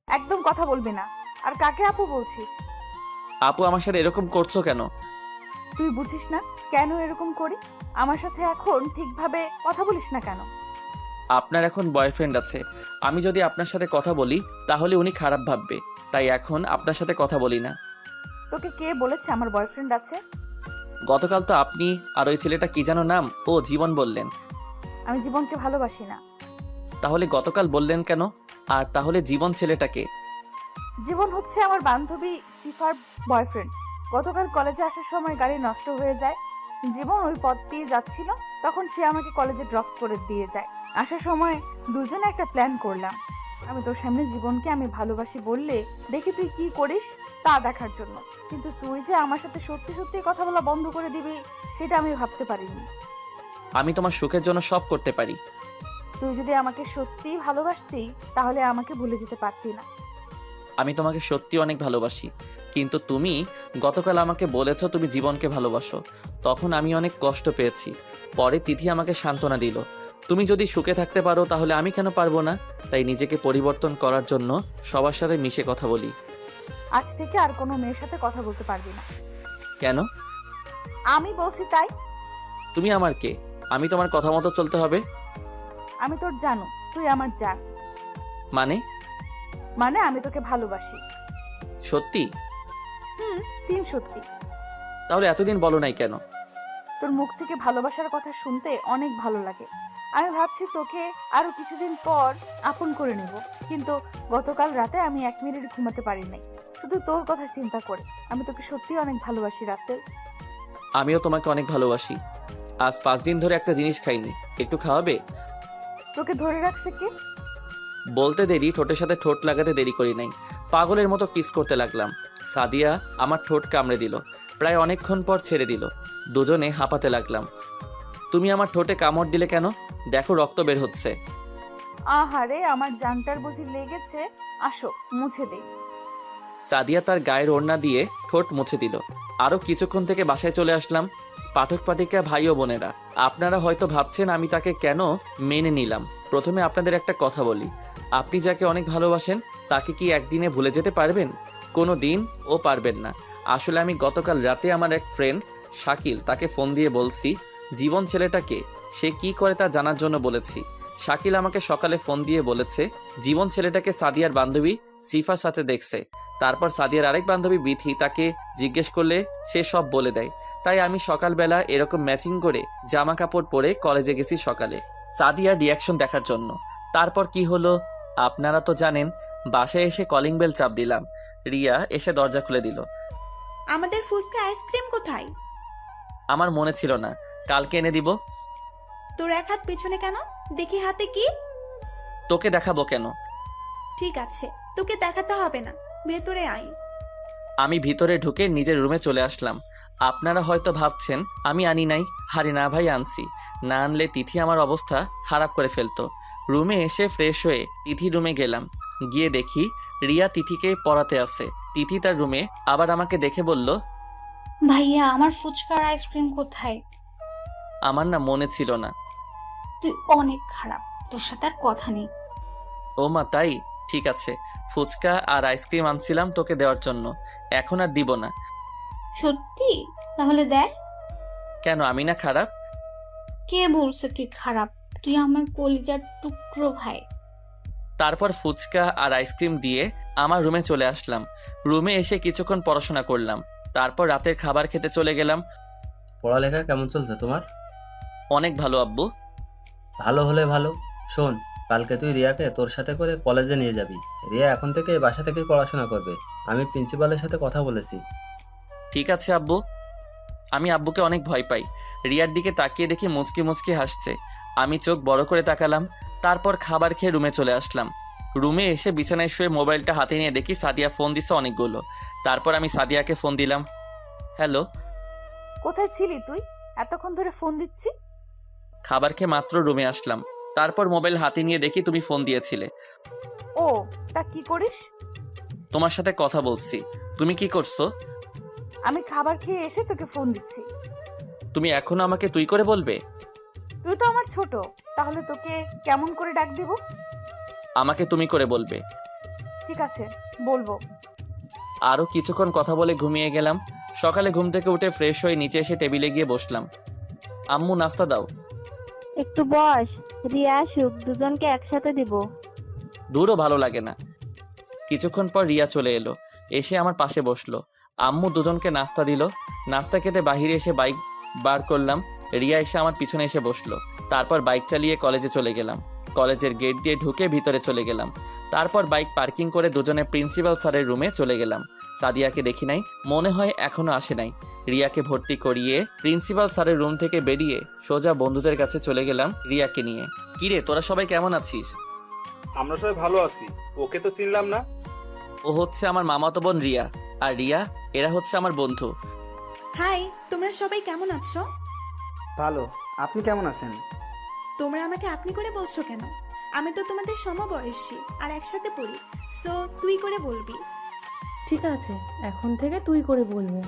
একদম কথা বলবি না। আর কাকে আপু বলছিস? আপু আমার সাথে এরকম করছো কেন? তুই বুঝিস না কেন এরকম করি? আমার সাথে এখন ঠিকভাবে কথা বলিস না কেন? আপনার এখন বয়ফ্রেন্ড আছে। আমি যদি আপনার সাথে কথা বলি তাহলে উনি খারাপ ভাববে। তাই এখন আপনার সাথে কথা বলি না। তোকে কে বলেছে আমার বয়ফ্রেন্ড আছে? গতকাল তো আপনি আর ওই ছেলেটা কি যেন নাম, ও জীবন বললেন। আমি জীবনকে ভালোবাসি না। তাহলে গতকাল বললেন কেন? আর তাহলে জীবন ছেলেটাকে? জীবন হচ্ছে আমার বান্ধবী সিফার বয়ফ্রেন্ড। গতকাল কলেজে আসার সময় গাড়ি নষ্ট হয়ে যায়। জীবন ওই পথ দিয়ে যাচ্ছিল, তখন সে আমাকে কলেজে ড্রপ করে দিয়ে যায়। আসার সময় দুজনে একটা প্ল্যান করলাম। আমি তোর সামনে জীবনকে আমি ভালোবাসি বললে দেখি তুই কি করিস তা দেখার জন্য। কিন্তু তুই যে আমার সাথে সত্যি সত্যি কথা বলা বন্ধ করে দিবি সেটা আমি ভাবতে পারিনি। আমি তোমার সুখের জন্য সব করতে পারি। তুই যদি আমাকে সত্যি ভালোবাসতি তাহলে আমাকে ভুলে যেতে পারতি না। আমি তোমাকে সত্যি অনেক ভালোবাসি, কিন্তু তুমি গতকাল আমাকে বলেছো তুমি জীবনকে ভালোবাসো। তখন আমি অনেক কষ্ট পেয়েছি। পরে তিথি আমাকে সান্ত্বনা দিল, তুমি যদি সুখে থাকতে পারো তাহলে আমি কেন পারবো না। তাই নিজেকে পরিবর্তন করার জন্য সবার সাথে মিশে কথা বলি। আজ থেকে আর কোনো মেয়ের সাথে কথা বলতে পারবি না। কেন? আমি বলছি তাই। তুমি আমার কে? আমি তোমার কথা মতো চলতে হবে? আমি তোর জানু, তুই আমার জান। মানে আমি তোকে ভালোবাসি। সত্যি? তিন সত্যি। তাহলে এতদিন বলো নাই কেন? তোর মুখ থেকে ভালোবাসার কথা শুনতে অনেক ভালো লাগে। আমি ভাবছি তোকে আরো কিছুদিন পর আপন করে নেব, কিন্তু গতকাল রাতে আমি 1 মিনিট ঘুমাতে পারি নাই, শুধু তোর কথা চিন্তা করে। আমি তোকে সত্যি অনেক ভালোবাসি রাসেল। আমিও তোমাকে অনেক ভালোবাসি। আজ 5 দিন ধরে একটা জিনিস খাইনি, একটু খাওয়াবে? তোকে ধরে রাখছে কে? বলতে দেরি, ঠোঁটের সাথে ঠোঁট লাগাতে দেরি করি নাই। পাগলের মতো কিস করতে লাগলাম। সাদিয়া আমার ঠোঁট কামড়ে দিল। প্রায় অনেকক্ষণ পর ছেড়ে দিল। দুজনে হাঁপাতে লাগলাম। তুমি আমার ঠোঁটে কামড় দিলে কেন? দেখো রক্ত বের হচ্ছে। আহারে, আমার জানটার বুঝি লেগেছে। আসো মুছে দে। সাদিয়া তার গায়ের ওড়না দিয়ে ঠোঁট মুছে দিল। আরও কিছুক্ষণ থেকে বাসায় চলে আসলাম। পাঠক পাঠিকা ভাই ও বোনেরা, আপনারা হয়তো ভাবছেন আমি তাকে কেন মেনে নিলাম। প্রথমে আপনাদের একটা কথা বলি, আপনি যাকে অনেক ভালোবাসেন তাকে কি একদিনে ভুলে যেতে পারবেন? কোনো দিন ও পারবেন না। আসলে আমি গতকাল রাতে আমার এক ফ্রেন্ড শাকিল, তাকে ফোন দিয়ে বলছি জীবন ছেলেটাকে সে কি করে তা জানার জন্য বলেছি। শাকিল আমাকে সকালে ফোন দিয়ে বলেছে জীবন ছেলেটাকে সাদিয়ার বান্ধবী সিফার সাথে দেখছে। তারপর সাদিয়ার আরেক বান্ধবী বিথি তাকে জিজ্ঞেস করলে সে সব বলে দেয়। তাই আমি সকালবেলা এরকম ম্যাচিং করে জামা কাপড় পরে কলেজে গেছি সকালে সাদিয়ার রিয়াকশন দেখার জন্য। তারপর কি হলো আপনারা তো জানেন। বাসায় এসে কলিং বেল চাপ দিলাম। রিয়া এসে দরজা খুলে দিল। আমাদের ফুচকা আইসক্রিম কোথায়? আমার মনে ছিল না, কালকে এনে দিব। তোর এক হাত পেছনে কেন? দেখি হাতে কি? তোকে দেখাবো কেন? ঠিক আছে, তোকে দেখাতে হবে না, ভেতরে আয়। আমি ভিতরে ঢুকে নিজের রুমে চলে আসলাম। আপনারা হয়তো ভাবছেন আমি আনি নাই। হারে না ভাই, আনছি। না আনলে তিথি আমার অবস্থা খারাপ করে ফেলতো। রুমে এসে ফ্রেশ হয়ে তিথি রুমে গেলাম। গিয়ে দেখি রিয়া তিথিকে পড়াতে আছে। তিথি তার রুমে আবার আমাকে দেখে বলল, ভাইয়া আমার ফুচকার আইসক্রিম কোথায়? আমার না মনে ছিল না। তুই অনেক খারাপ, তোর সাথে আর কথা নেই। ও মা তাই? ঠিক আছে, ফুচকা আর আইসক্রিম আনছিলাম তোকে দেওয়ার জন্য, এখন আর দিব না। সত্যি? তাহলে দেখ। কেন, আমি না খারাপ? কে বলছে তুই খারাপ? তুই আমার কলিজার টুকরো ভাই। তারপর ফুচকা আর আইসক্রিম দিয়ে আমার রুমে চলে আসলাম। রুমে এসে কিছুক্ষণ পড়াশোনা করলাম, তারপর রাতের খাবার খেতে চলে গেলাম। পড়ালেখা কেমন চলছে তোমার? অনেক ভালো আব্বু। ভালো হলে ভালো। শোন, কালকে তুই রিয়াকে তোর সাথে করে কলেজে নিয়ে যাবি। রিয়া এখন থেকে বাসা থেকেই পড়াশোনা করবে। আমি প্রিন্সিপালের সাথে কথা বলেছি। ঠিক আছে আব্বু। আমি আব্বুকে অনেক ভয় পাই। রিয়ার দিকে তাকিয়ে দেখি মুচকি মুচকি হাসছে। আমি চোখ বড় করে তাকালাম, তারপর খাবার খেয়ে রুমে চলে আসলাম। রুমে এসে বিছানায় শুয়ে মোবাইলটা হাতে নিয়ে দেখি সাদিয়া ফোন দিছে অনেকগুলো। তারপর আমি সাদিয়াকে ফোন দিলাম। হ্যালো। কোথায় ছিলি তুই? এতক্ষণ ধরে ফোন দিচ্ছি। খাবার খেয়ে মাত্র রুমে আসলাম, তারপর মোবাইল হাতে নিয়ে দেখি তুমি ফোন দিয়েছিলে। ও, তা কি করিস? তোমার সাথে কথা বলছি। তুমি কি করছো? আমি খাবার খেয়ে এসে তোকে ফোন দিচ্ছি। তুমি এখনো আমাকে তুই করে বলবে? তুই তো আমার ছোট, তাহলে তোকে কেমন করে ডাক দিব? আমাকে তুমি করে বলবে। ঠিক আছে, বলবো। আরও কিছুক্ষণ কথা বলে ঘুমিয়ে গেলাম। সকালে ঘুম থেকে উঠে ফ্রেশ হয়ে নিচে এসে টেবিলে গিয়ে বসলাম। আম্মু নাস্তা দাও। একটু বস, রিয়া আসুক, দুজনকে একসাথে দিব। দূরও ভালো লাগে না। কিছুক্ষণ পর রিয়া চলে এলো, এসে আমার পাশে বসলো। আম্মু দুজনকে নাস্তা দিল। নাস্তা খেতে বাহিরে এসে বাইক বার করলাম। রিয়া এসে আমার পিছনে এসে বসলো। তারপর বাইক চালিয়ে কলেজে চলে গেলাম। কলেজের গেট দিয়ে ঢুকে ভিতরে চলে গেলাম। তারপর বাইক পার্কিং করে দুজনে প্রিন্সিপাল স্যারের রুমে চলে গেলাম। সাদিয়াকে দেখি নাই, মনে হয় এখনো আসে নাই। রিয়াকে ভর্তি করিয়ে প্রিন্সিপাল স্যারের রুম থেকে বেরিয়ে সোজা বন্ধুদের কাছে চলে গেলাম রিয়াকে নিয়ে। কিরে, তোরা সবাই কেমন আছিস? আমরা সবাই ভালো আছি। ওকে তো চিনলাম না। ও হচ্ছে আমার মামাতো বোন রিয়া, আর রিয়া এরা হচ্ছে আমার বন্ধু। হাই, তোমরা সবাই কেমন আছো? ভালো। আপনি কেমন আছেন? তোমরা আমাকে আপনি করে বলছো কেন? আমি তো তোমাদের সমবয়সী আর একসাথে পড়ি, সো তুই করে বলবি। ঠিক আছে, এখন থেকে তুই করে বলবো।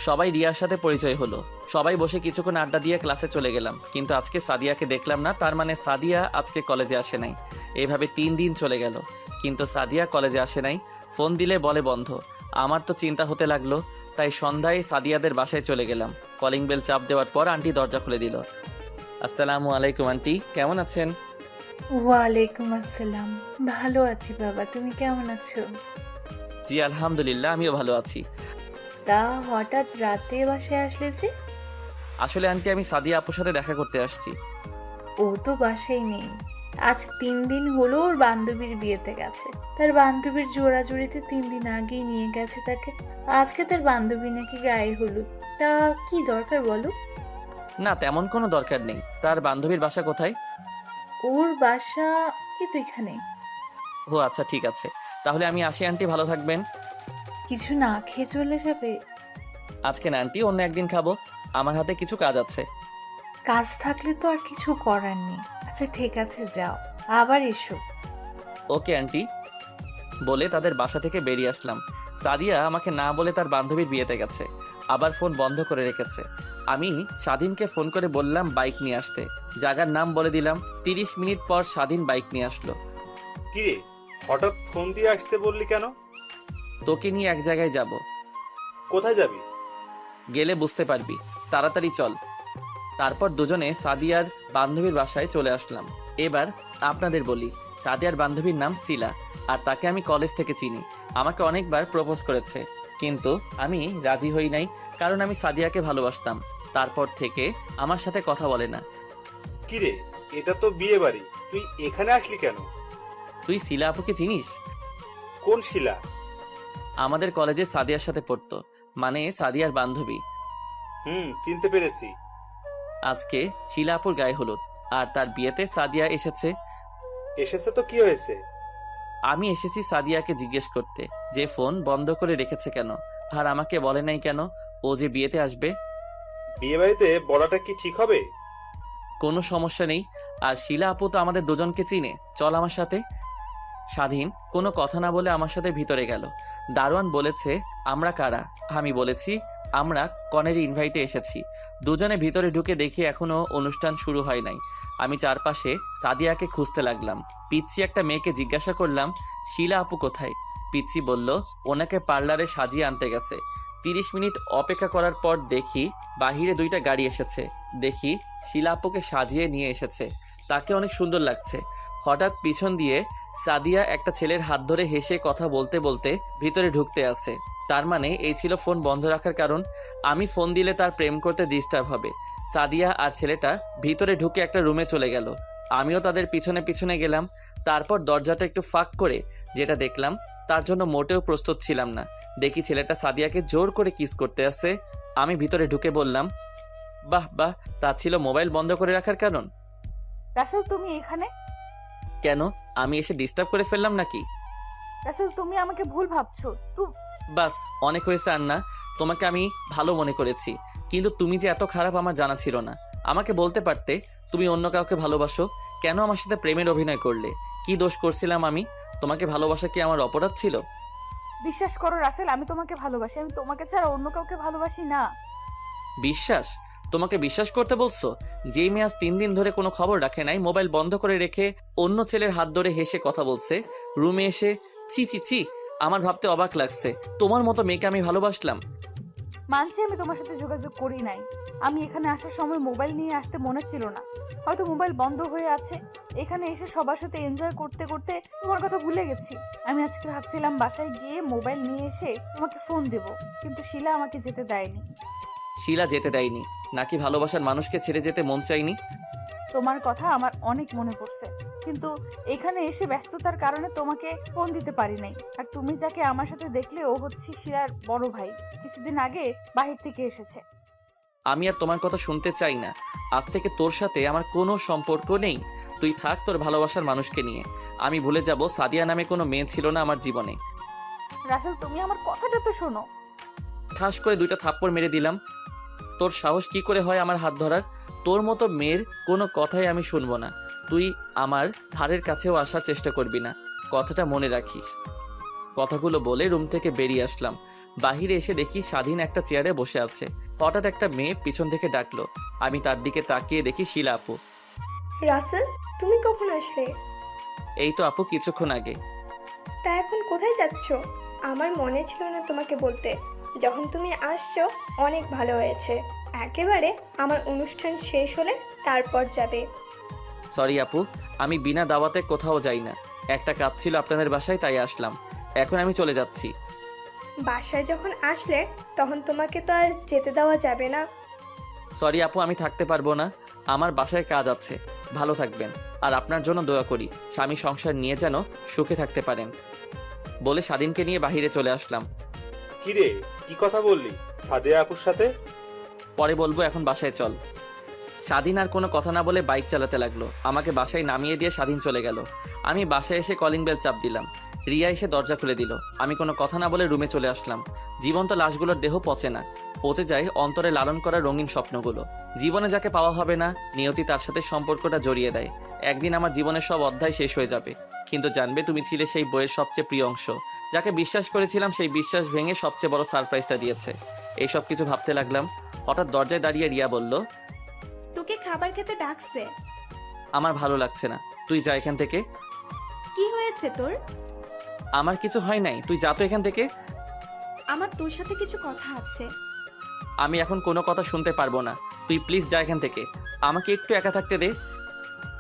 সবাই রিয়ার সাথে পরিচয় হলো। সবাই বসে কিছুক্ষণ আড্ডা দিয়ে ক্লাসে চলে গেলাম, কিন্তু আজকে সাদিয়াকে দেখলাম না। তার মানে সাদিয়া আজকে কলেজে আসে নাই। এইভাবে 3 দিন চলে গেল, কিন্তু সাদিয়া কলেজে আসে নাই। ফোন দিলে বলে বন্ধ। আমার তো চিন্তা হতে লাগলো, তাই সন্ধ্যায় সাদিয়াদের বাসায় চলে গেলাম। কলিং বেল চাপ দেওয়ার পর আন্টি দরজা খুলে দিল। আসসালামু আলাইকুম আন্টি, কেমন আছেন? ওয়ালাইকুম আসসালাম। ভালো আছি বাবা, তুমি কেমন আছো? জি আলহামদুলিল্লাহ, আমিও ভালো আছি। তা হঠাৎ রাতে বাসায় আসলে যে? আসলে আন্টি, আমি সাদিয়া আপুর সাথে দেখা করতে আসছি। ও তো বাসায় নেই। আজ 3 দিন হলো ওর বান্ধবীর বিয়েতে গেছে। তার বান্ধবীর জোড়াজুড়িতে 3 দিন আগেই নিয়ে গেছে তাকে। আজকে তার বান্ধবী নাকি গায়ে হলুদ। তা কি দরকার বলো? না, তেমন কোনো দরকার নেই। তার বান্ধবীর বাসা কোথায়? ওর বাসা এই তো এখানে। ও আচ্ছা, ঠিক আছে, তাহলে আমি আসি আন্টি, ভালো থাকবেন। কিছু না খেয়ে চলে যাবে? আজকে না আন্টি, অন্য একদিন খাবো। আমার হাতে কিছু কাজ আছে। কাজ থাকলে তো আর কিছু করার নেই। আচ্ছা ঠিক আছে, যাও, আবার এসো। ওকে আন্টি বলে তাদের বাসা থেকে বেরিয়ে আসলাম। সাদিয়া আমাকে না বলে তার বান্ধবীর বিয়েতে গেছে, আবার ফোন বন্ধ করে রেখেছে। আমি স্বাধীনকে ফোন করে বললাম বাইক নিয়ে আসতে। জায়গার নাম বলে দিলাম। 30 মিনিট পর স্বাধীন বাইক নিয়ে আসলো। কিরে, হঠাৎ ফোন দিয়ে আসতে বললি কেন? তোকে নিয়ে এক জায়গায় যাব। কোথায় যাবি? গেলে বুঝতে পারবি, তাড়াতাড়ি চল। তারপর দুজনে সাদিয়ার বান্ধবীর বাসায় চলে আসলাম। এবার আপনাদের বলি, সাদিয়ার বান্ধবীর নাম শিলা, আর তাকে আমি কলেজ থেকে চিনি। আমাকে অনেকবার প্রপোজ করেছে, কিন্তু আমি রাজি হই নাই, কারণ আমি সাদিয়াকে ভালোবাসতাম। তারপর থেকে আমার সাথে কথা বলে না। কিরে, এটা তো বিয়ে বাড়ি, তুই এখানে আসলি কেন? তুই শিলা আপুকে চিনিস? কোন শিলা? আমাদের কলেজে সাদিয়ার সাথে পড়তো, মানে সাদিয়ার বান্ধবী। চিনতে পেরেছি। আজকে শিলা আপুর গায়ে হলুদ, আর তার বিয়েতে সাদিয়া এসেছে। এসেছে তো কি হয়েছে? আমি এসেছি সাদিয়াকে জিজ্ঞেস করতে যে ফোন বন্ধ করে রেখেছে কেন, আর আমাকে বলে নাই কেন ও যে বিয়েতে আসবে। বিয়ে বাড়িতে বলাটা কি ঠিক হবে? কোনো সমস্যা নেই, আর শিলা আপু তো আমাদের দুজনকে চিনে, চল আমার সাথে। স্বাধীন কোনো কথা না বলে আমার সাথে ভিতরে গেল। দারোয়ান বলেছে আমরা কারা। আমি বলেছি আমরা কনের ইনভাইটে এসেছি। দুজনে ভিতরে ঢুকে দেখি এখনো অনুষ্ঠান শুরু হয় নাই। আমি চারপাশে সাদিয়াকে খুঁজতে লাগলাম। পিচ্ছি একটা মেয়েকে জিজ্ঞাসা করলাম, শিলা আপু কোথায়? পিচ্ছি বলল ওনাকে পার্লারে সাজিয়ে আনতে গেছে। 30 মিনিট অপেক্ষা করার পর দেখি বাহিরে 2টা গাড়ি এসেছে। দেখি শিলা আপুকে সাজিয়ে নিয়ে এসেছে, তাকে অনেক সুন্দর লাগছে। হঠাৎ পিছন দিয়ে সাদিয়া একটা ছেলের হাত ধরে হেসে কথা বলতে বলতে ভিতরে ঢুকতে আসে। তার মানে এই ছিল ফোন বন্ধ রাখার কারণ। আমি ফোন দিলে তার প্রেম করতে ডিস্টার্ব হবে। সাদিয়া আর ছেলেটা ভিতরে ঢুকে একটা রুমে চলে গেল। আমিও তাদের পিছনে পিছনে গেলাম। তারপর দরজাটা একটু ফাঁক করে যেটা দেখলাম তার জন্য মোটেও প্রস্তুত ছিলাম না। দেখি ছেলেটা সাদিয়াকে জোর করে কিস করতে আসে। আমি ভিতরে ঢুকে বললাম, বাহ বাহ, তা ছিল মোবাইল বন্ধ করে রাখার কারণ। রাসেল তুমি এখানে? কেন, আমি এসে ডিস্টার্ব করে ফেললাম নাকি? রাসেল তুমি আমাকে ভুল ভাবছো। বাস, অনেক হয়েছে আন্না। তোমাকে আমি ভালো মনে করেছি, কিন্তু তুমি যে এত খারাপ আমার জানা ছিল না। আমাকে বলতে পারতে তুমি অন্য কাউকে ভালোবাসো। কেন আমার সাথে প্রেমের অভিনয় করলে? কি দোষ করছিলাম আমি? তোমাকে ভালোবাসা কি আমার অপরাধ ছিল? বিশ্বাস করো রাসেল, আমি তোমাকে ভালোবাসি। আমি তোমাকে ছাড়া অন্য কাউকে ভালোবাসি না। বিশ্বাস? তোমাকে বিশ্বাস করতে বলছো? যেই মেয়ে আজ 3 দিন ধরে কোনো খবর রাখে নাই, মোবাইল বন্ধ করে রেখে অন্য ছেলের হাত ধরে হেসে কথা বলছে, রুমে এসে ছি ছি ছি, আমার ভাবতে অবাক লাগছে তোমার মতো মেয়েকে আমি ভালোবাসলাম। মানছি আমি তোমার সাথে যোগাযোগ করি নাই। আমি এখানে আসার সময় মোবাইল নিয়ে আসতে মনে ছিল না, হয়তো মোবাইল বন্ধ হয়ে আছে। এখানে এসে সবার সাথে এনজয় করতে করতে তোমার কথা ভুলে গেছি। আমি আজকে ভাবছিলাম বাসায় গিয়ে মোবাইল নিয়ে এসে তোমাকে ফোন দেব, কিন্তু শিলা আমাকে যেতে দেয়নি। শিলা যেতে দেয়নি নাকি ভালোবাসার মানুষকে ছেড়ে যেতে মন চাইনি? তোমার কথা আমার অনেক মনে পড়ছে, কিন্তু এখানে এসে ব্যস্ততার কারণে তোমাকে ফোন দিতে পারি নাই। আর তুমি যাকে আমার সাথে দেখলে ও হচ্ছে শিলার বড় ভাই, কিছুদিন আগে বাহির থেকে এসেছে। আমি আর তোমার কথা শুনতে চাই না। আজ থেকে তোর সাথে আমার কোনো সম্পর্ক নেই। তুই থাক তোর ভালোবাসার মানুষকে নিয়ে। আমি ভুলে যাব সাদিয়া নামে কোনো মেয়ে ছিল না আমার জীবনে। রাসেল তুমি আমার কথাটা তো শোনো। ঠাস করে 2টা থাপ্পড় মেরে দিলাম। তোর সাহস কি করে হয় আমার হাত ধরার? তোর মতো মেয়ের কোনো কথাই আমি শুনবো না। তুই আমার ধারের কাছেও আসার চেষ্টা করবি না, কথাটা মনে রাখিস। কথাগুলো বলে রুম থেকে বেরিয়ে আসলাম। বাহিরে এসে দেখি স্বাধীন একটা চেয়ারে বসে আছে। হঠাৎ একটা মেয়ে পিছন থেকে ডাকলো। আমি তার দিকে তাকিয়ে দেখি শিলা আপু। রাসেল, তুমি কখন আসলে? এই তো আপু, কিছুক্ষণ আগে। তা এখন কোথায় যাচ্ছ? আমার মনে ছিল না তোমাকে বলতে। যখন তুমি আসছো অনেক ভালো হয়েছে। একেবারে আমার অনুষ্ঠান শেষ হলে তারপর যাবে। সরি আপু, আমি বিনা দাওয়াতে কোথাও যাই না। একটা কাজ ছিল আপনাদের বাসায়, তাই আসলাম। এখন আমি চলে যাচ্ছি। বাসায় যখন আসলে তখন তোমাকে তো আর যেতে দেওয়া যাবে না। সরি আপু, আমি থাকতে পারবো না। আমার বাসায় কাজ আছে। ভালো থাকবেন, আর আপনার জন্য দোয়া করি স্বামী সংসার নিয়ে যেন সুখে থাকতে পারেন। বলে স্বাধীনকে নিয়ে বাহিরে চলে আসলাম। কিরে, কি কথা বললি সাদিয়া আপুর সাথে? পরে বলবো, এখন বাসায় চল। স্বাধীন আর কোনো কথা না বলে বাইক চালাতে লাগলো। আমাকে বাসায় নামিয়ে দিয়ে স্বাধীন চলে গেল। আমি বাসায় এসে কলিং বেল চাপ দিলাম। রিয়া এসে দরজা খুলে দিল। আমি কোনো কথা না বলে রুমে চলে আসলাম। জীবন্ত লাশগুলোর দেহ পচে না, পচে যায় অন্তরে লালন করা রঙিন স্বপ্নগুলো। জীবনে যাকে পাওয়া হবে না, নিয়তি তার সাথে সম্পর্কটা জড়িয়ে দেয়। একদিন আমার জীবনের সব অধ্যায় শেষ হয়ে যাবে, কিন্তু জানবে তুমি ছিলে সেই বইয়ের সবচেয়ে প্রিয় অংশ। যাকে বিশ্বাস করেছিলাম সেই বিশ্বাস ভেঙে সবচেয়ে বড় সারপ্রাইজটা দিয়েছে। এইসব কিছু ভাবতে লাগলাম। হঠাৎ দরজায় দাঁড়িয়ে রিয়া বলল, তোকে খাবার খেতে ডাকছে। আমার ভালো লাগছে না, তুই যা এখান থেকে। কি হয়েছে তোর? আমার কিছু হয় নাই, তুই যা তো এখান থেকে। আমার তোর সাথে কিছু কথা আছে। আমি এখন কোনো কথা শুনতে পারবো না, তুই প্লিজ যা এখান থেকে। আমাকে একটু একা থাকতে দে।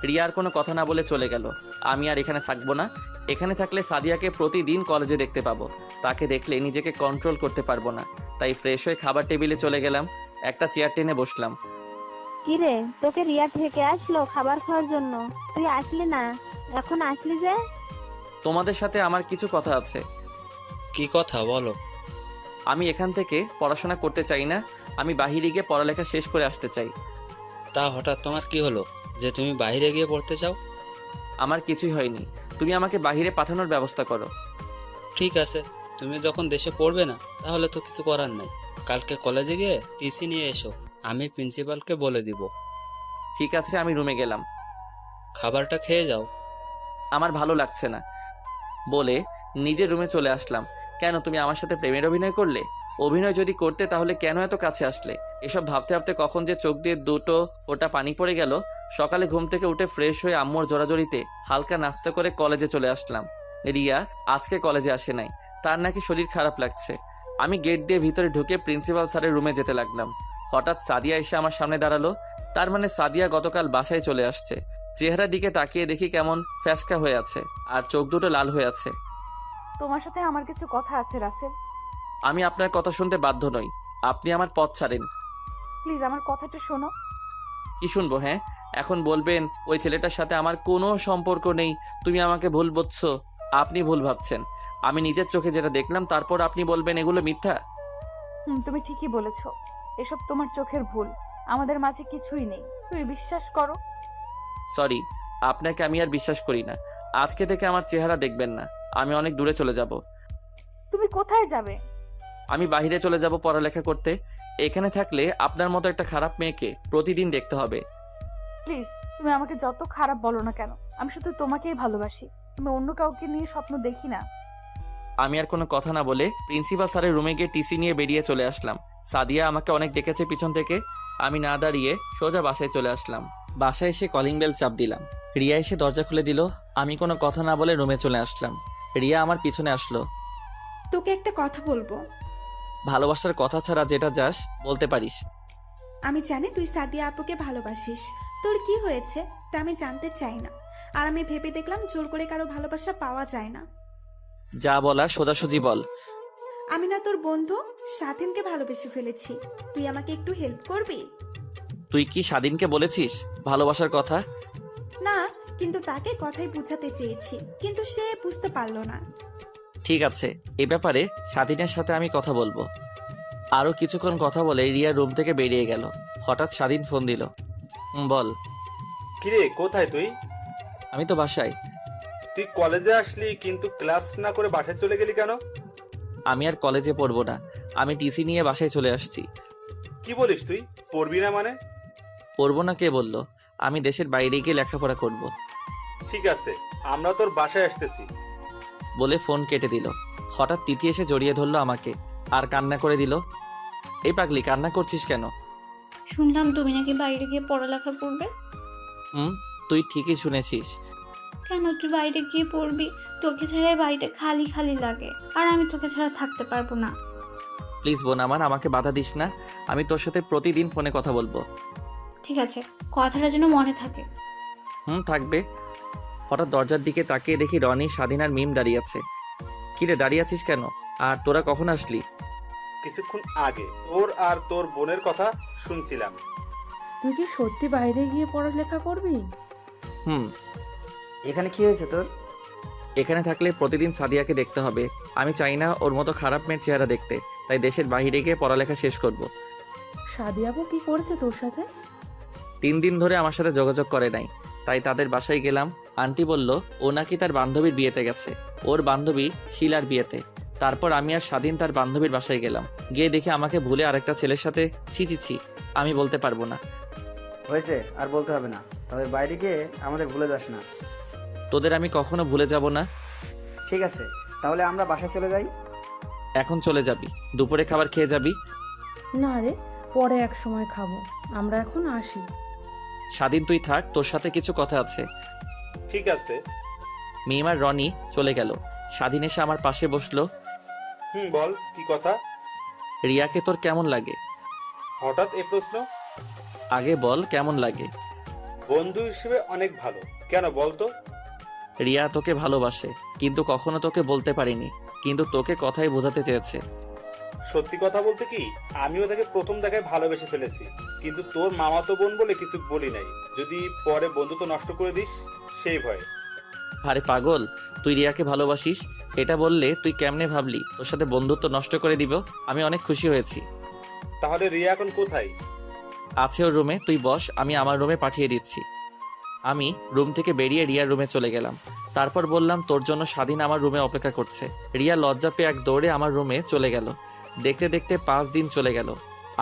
রিয়া আর কোনো কথা না বলে চলে গেল। আমি আর এখানে থাকবো না। এখানে থাকলে সাদিয়াকে প্রতিদিন কলেজে দেখতে পাবো। তাকে দেখলে নিজেকে কন্ট্রোল করতে পারবো না। তাই ফ্রেশ হয়ে খাবার টেবিলে চলে গেলাম। একটা চেয়ার টেনে বসলাম। কিরে, তোকে রিয়া থেকে আসলো খাবার খাওয়ার জন্য? তুই আসলি না, এখন আসলি যে? তোমাদের সাথে আমার কিছু কথা আছে। কি কথা বলো? আমি এখান থেকে পড়াশোনা করতে চাই না। আমি বাহিরে গিয়ে পড়ালেখা শেষ করে আসতে চাই। তা হঠাৎ তোমার কি হলো যে তুমি বাইরে গিয়ে পড়তে চাও? আমার কিছুই হয়নি, তুমি আমাকে বাহিরে পাঠানোর ব্যবস্থা করো। ঠিক আছে, তুমি যখন দেশে পড়বে না তাহলে তো কিছু করার নেই। কালকে কলেজে গিয়ে টিসি নিয়ে এসো, আমি প্রিন্সিপালকে বলে দিব। ঠিক আছে, আমি রুমে গেলাম। খাবারটা খেয়ে যাও। আমার ভালো লাগছে না বলে নিজের রুমে চলে আসলাম। কেন, তুমি আমার সাথে প্রেমের অভিনয় করলে? অভিনয় যদি করতে তাহলে কেন এত কাছে আসলে? এসব ভাবতে ভাবতে কখন যে চোখ দিয়ে দুটো ফোঁটা পানি পড়ে গেল। সকালে ঘুম থেকে উঠে ফ্রেশ হয়ে আম্মুর জোরাজোরিতে হালকা নাস্তা করে কলেজে চলে আসলাম। রিয়া আজকে কলেজে আসে নাই, তার নাকি শরীর খারাপ লাগছে। আমি গেট দিয়ে ভিতরে ঢুকে প্রিন্সিপাল স্যারের রুমে যেতে লাগলাম। হঠাৎ সাদিয়া এসে আমার সামনে দাঁড়ালো। তার মানে সাদিয়া গতকাল বাসায় চলে আসছে। চেহারার দিকে তাকিয়ে দেখি কেমন ফ্যাসকা হয়ে আছে আর চোখ দুটো লাল হয়ে আছে। তোমার সাথে আমার কিছু কথা আছে রাসেল। আমি আপনার কথা শুনতে বাধ্য নই, আপনি আমার পথ ছাড়েন। প্লিজ আমার কথাটা শোনো। কি শুনবো? হ্যাঁ, এখন বলবেন ওই ছেলেটার সাথে আমার কোনো সম্পর্ক নেই, তুমি আমাকে ভুল বুঝছো। আপনি ভুল ভাবছেন। আমি নিজের চোখে যেটা দেখলাম তারপর আপনি বলবেন এগুলো মিথ্যা। তুমি ঠিকই বলেছো, এসব তোমার চোখের ভুল। আমাদের মাঝে কিছুই নেই, তুমি বিশ্বাস করো। সরি, আপনাকে আমি আর বিশ্বাস করি না। আজকে থেকে আমার চেহারা দেখবেন না। আমি অনেক দূরে চলে যাব। তুমি কোথায় যাবে? আমি বাইরে চলে যাব পড়ালেখা করতে। এখানে থাকলে আপনার মতো একটা খারাপ মেয়েকে প্রতিদিন দেখতে হবে। প্লিজ, তুমি আমাকে যত খারাপ বলো না কেন, আমি শুধু তোমাকেই ভালোবাসি। আমি অন্য কাউকে নিয়ে স্বপ্ন দেখি না। আমি আর কোনো কথা না বলে প্রিন্সিপাল স্যারের রুমে গিয়ে টিসি নিয়ে বেরিয়ে চলে আসলাম। সাদিয়া আমাকে অনেক ডেকেছে পিছন থেকে। আমি না দাঁড়িয়ে সোজা বাসায় চলে আসলাম। বাসায় এসে কলিং বেল চাপ দিলাম। রিয়া এসে দরজা খুলে দিল। আমি কোনো কথা না বলে রুমে চলে আসলাম। রিয়া আমার পিছনে আসলো। তোকে একটা কথা বলবো। ভালোবাসার কথা ছাড়া যেটা যাস বলতে পারিস। আমি জানি তুই সাদিয়া আপুকে ভালোবাসিস, তোর কি হয়েছে তা আমি জানতে চাই না। আর আমি ভেবে দেখলাম জোর করে কারো ভালোবাসা পাওয়া যায় না। যা বলার সোজাসুজি বল। আমি না তোর বন্ধু স্বাধীনকে ভালোবেসে ফেলেছি, তুই আমাকে একটু হেল্প করবি? তুই কি স্বাধীনকে বলেছিস ভালোবাসার কথা? না, কিন্তু তাকে কথাই বুঝাতে চেয়েছি, কিন্তু সে বুঝতে পারলো না। ঠিক আছে, এ ব্যাপারে স্বাধীনের সাথে আমি কথা বলবো। আরও কিছুক্ষণ কথা বলে রিয়া রুম থেকে বেরিয়ে গেল। হঠাৎ স্বাধীন ফোন দিল। বল। কিরে, কোথায় তুই? আমি তো বাসায়। তুই কলেজে আসলি কিন্তু ক্লাস না করে বাসায় চলে গেলি কেন? আমি আর কলেজে পড়বো না, আমি টিসি নিয়ে বাসায় চলে আসছি। কি বলিস তুই? পড়বি না মানে? পড়বো না কে বললো? আমি দেশের বাইরে গিয়ে লেখাপড়া করব। ঠিক আছে, আমরা তোর বাসায় আসতেছি। বলে ফোন কেটে দিল। হঠাৎ তিথি এসে জড়িয়ে ধরলো আমাকে আর কান্না করে দিল। এই পাগলি, কান্না করছিস কেন? শুনলাম তুমি নাকি বাইরে গিয়ে পড়ালেখা করবে। তুই ঠিকই শুনেছিস। কেন তুই বাইরে গিয়ে পড়বি? তোকে ছাড়া বাড়িটা খালি খালি লাগে, আর আমি তোকে ছাড়া থাকতে পারবো না। প্লিজ বোন আমার, আমাকে বাধা দিস না। আমি তোর সাথে প্রতিদিন ফোনে কথা বলবো। ঠিক আছে, কথাটা যেন মনে থাকে। থাকবে। হঠাৎ দরজার দিকে তাকিয়ে দেখি রনি, স্বাধীন আর মিম দাঁড়িয়ে আছে। কিরে, দাঁড়িয়ে আছিস কেন? আর তোরা কখন আসলি? কিছুক্ষণ আগে তোর আর তোর বোনের কথা শুনছিলাম। তুই কি সত্যি বাইরে গিয়ে পড়ালেখা করবি? এখানে কি হয়েছে তোর? এখানে থাকলে প্রতিদিন সাদিয়াকে দেখতে হবে। আমি চাই না ওর মতো খারাপ মেয়ের চেহারা দেখতে, তাই দেশের বাইরে গিয়ে পড়ালেখা শেষ করব। সাদিয়াবু কি করেছে তোর সাথে? 3 দিন ধরে আমার সাথে যোগাযোগ করে নাই, তাই তাদের বাসায় গেলাম। আন্টি বলল ও নাকি তার বান্ধবীর বিয়েতে গেছে, ওর বান্ধবী শিলার বিয়েতে। তারপর আমি আর স্বাধীন তার বান্ধবীর বাসায় গেলাম। গিয়ে দেখি আমাকে ভুলে আরেকটা ছেলের সাথে। ছি, আমি বলতে পারবো না। হয়েছে, আর বলতে হবে না। তবে বাইরে গিয়ে আমাদের ভুলে যাস না। তোদের আমি কখনো ভুলে যাব না। ঠিক আছে, তাহলে আমরা বাসায় চলে যাই। এখন চলে যাবি? দুপুরে খাবার খেয়ে যাবি? না রে, পরে এক সময় খাবো, আমরা এখন আসি। স্বাধীন তুই থাক, তোর সাথে কিছু কথা আছে। ঠিক আছে। মিম আর রনি চলে গেল। স্বাধীন এসে আমার পাশে বসলো। বল, কি কথা? রিয়াকে তোর কেমন লাগে? হঠাৎ এ প্রশ্ন? আগে বল কেমন লাগে। বন্ধু হিসেবে অনেক ভালো। কেন বলতো? রিয়া তোকে ভালোবাসে, কিন্তু কখনো তোকে বলতে পারিনি, কিন্তু তোকে কথাই বোঝাতে চেয়েছে। সত্যি কথা বলতে কি, আমিও তাকে প্রথম দেখায় ভালোবেসে ফেলেছি, কিন্তু তোর মামাতো বোন বলে কিছু বলি নাই, যদি পরে বন্ধুত্ব নষ্ট করে দিস সেই ভয়। আরে পাগল, তুই রিয়াকে ভালোবাসিস, এটা বললে তুই কেমনে ভাবলি তোর সাথে বন্ধুত্ব নষ্ট করে দিব? আমি অনেক খুশি হয়েছি। তাহলে রিয়া এখন কোথায়? আছে ওর রুমে, তুই বস, আমি আমার রুমে পাঠিয়ে দিচ্ছি। আমি রুম থেকে বেরিয়ে রিয়ার রুমে চলে গেলাম। তারপর বললাম তোর জন্য স্বাধীন আমার রুমে অপেক্ষা করছে। রিয়া লজ্জা পেয়ে এক দৌড়ে আমার রুমে চলে গেল। দেখতে দেখতে 5 দিন চলে গেল।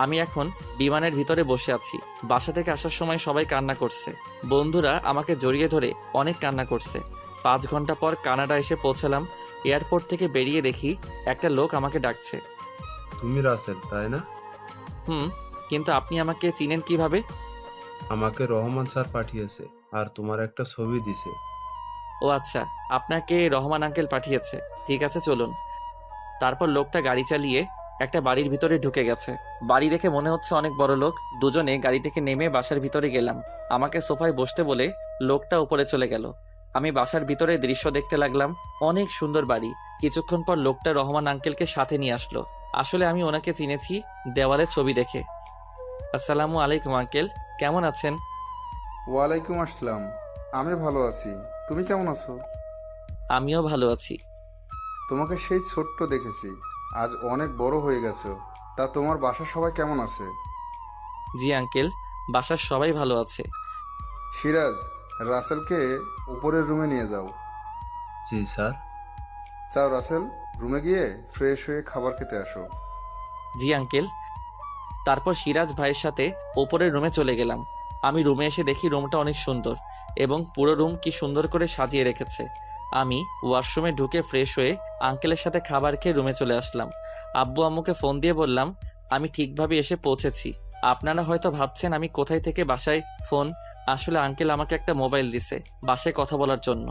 আমি এখন বিমানের ভিতরে বসে আছি। বাসা থেকে আসার সময় সবাই কান্না করছে, বন্ধুরা আমাকে জড়িয়ে ধরে অনেক কান্না করছে। 5 ঘন্টা পর কানাডা এসে পৌঁছালাম। এয়ারপোর্ট থেকে বেরিয়ে দেখি একটা লোক আমাকে ডাকছে। তুমি রাসেল তাই না? হুম, কিন্তু আপনি আমাকে চিনেন কিভাবে? আমাকে রহমান স্যার পাঠিয়েছে আর তোমার একটা ছবি দিছে। ও আচ্ছা, আপনাকে রহমান আঙ্কেল পাঠিয়েছে। ঠিক আছে, চলুন। তারপর লোকটা গাড়ি চালিয়ে একটা বাড়ির ভিতরে ঢুকে গেছে। বাড়ি দেখে মনে হচ্ছে অনেক বড় লোক। দুজনে গাড়ি থেকে নেমে বাসার ভিতরে গেলাম। আমাকে সোফায় বসতে বলে লোকটা উপরে চলে গেল। আমি বাসার ভিতরে দৃশ্য দেখতে লাগলাম। অনেক সুন্দর বাড়ি। কিছুক্ষণ পর লোকটা রহমান আঙ্কেলকে সাথে নিয়ে আসলো। আসলে আমি ওনাকে চিনেছি দেওয়ালে ছবি দেখে। আসসালামু আলাইকুম আঙ্কেল, কেমন আছেন? ওয়ালাইকুম আসসালাম। আমি ভালো আছি, তুমি কেমন আছো? আমিও ভালো আছি। তোমাকে সেই ছোট্ট দেখেছি, আজ অনেক বড় হয়ে গেছো। তা তোমার বাসার সবাই কেমন আছে? জি আঙ্কেল, বাসার সবাই ভালো আছে। সিরাজ, রাসেলকে উপরের রুমে নিয়ে যাও। জি স্যার। যাও রাসেল, রুমে গিয়ে ফ্রেশ হয়ে খাবার খেতে আসো। জি আঙ্কেল। তারপর সিরাজ ভাইয়ের সাথে ওপরের রুমে চলে গেলাম। আমি রুমে এসে দেখি রুমটা অনেক সুন্দর এবং পুরো রুম কি সুন্দর করে সাজিয়ে রেখেছে। আমি ওয়াশরুমে ঢুকে ফ্রেশ হয়ে আঙ্কেলের সাথে খাবার খেয়ে রুমে চলে আসলাম। আব্বু আম্মুকে ফোন দিয়ে বললাম আমি ঠিকভাবে এসে পৌঁছেছি। আপনারা হয়তো ভাবছেন আমি কোথায় থেকে বাসায় ফোন। আসলে আঙ্কেল আমাকে একটা মোবাইল দিছে বাসায় কথা বলার জন্য।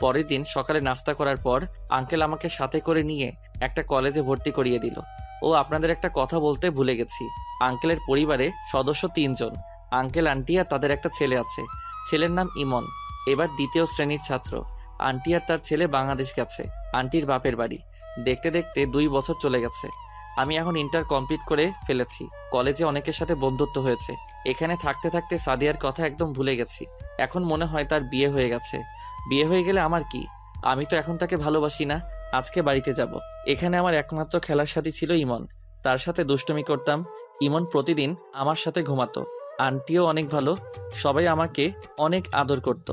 পরের দিন সকালে নাস্তা করার পর আঙ্কেল আমাকে সাথে করে নিয়ে একটা কলেজে ভর্তি করিয়ে দিল। ও আপনাদের একটা কথা বলতে ভুলে গেছি, আঙ্কেলের পরিবারে সদস্য 3 জন। আঙ্কেল, আন্টি আর তাদের একটা ছেলে আছে। ছেলের নাম ইমন, এবার 2য় শ্রেণীর ছাত্র। আন্টি আর তার ছেলে বাংলাদেশ গেছে আন্টির বাপের বাড়ি। দেখতে দেখতে 2 বছর চলে গেছে। আমি এখন ইন্টার কমপ্লিট করে ফেলেছি। কলেজে অনেকের সাথে বন্ধুত্ব হয়েছে। এখানে থাকতে থাকতে সাদিয়ার কথা একদম ভুলে গেছি। এখন মনে হয় তার বিয়ে হয়ে গেছে। বিয়ে হয়ে গেলে আমার কি? আমি তো এখন তাকে ভালোবাসি না। আজকে বাড়িতে যাব। এখানে আমার একমাত্র খেলার সাথী ছিল ইমন। তার সাথে দুষ্টুমি করতাম। ইমন প্রতিদিন আমার সাথে ঘুমাতো। আন্টিও অনেক ভালো, সবাই আমাকে অনেক আদর করত।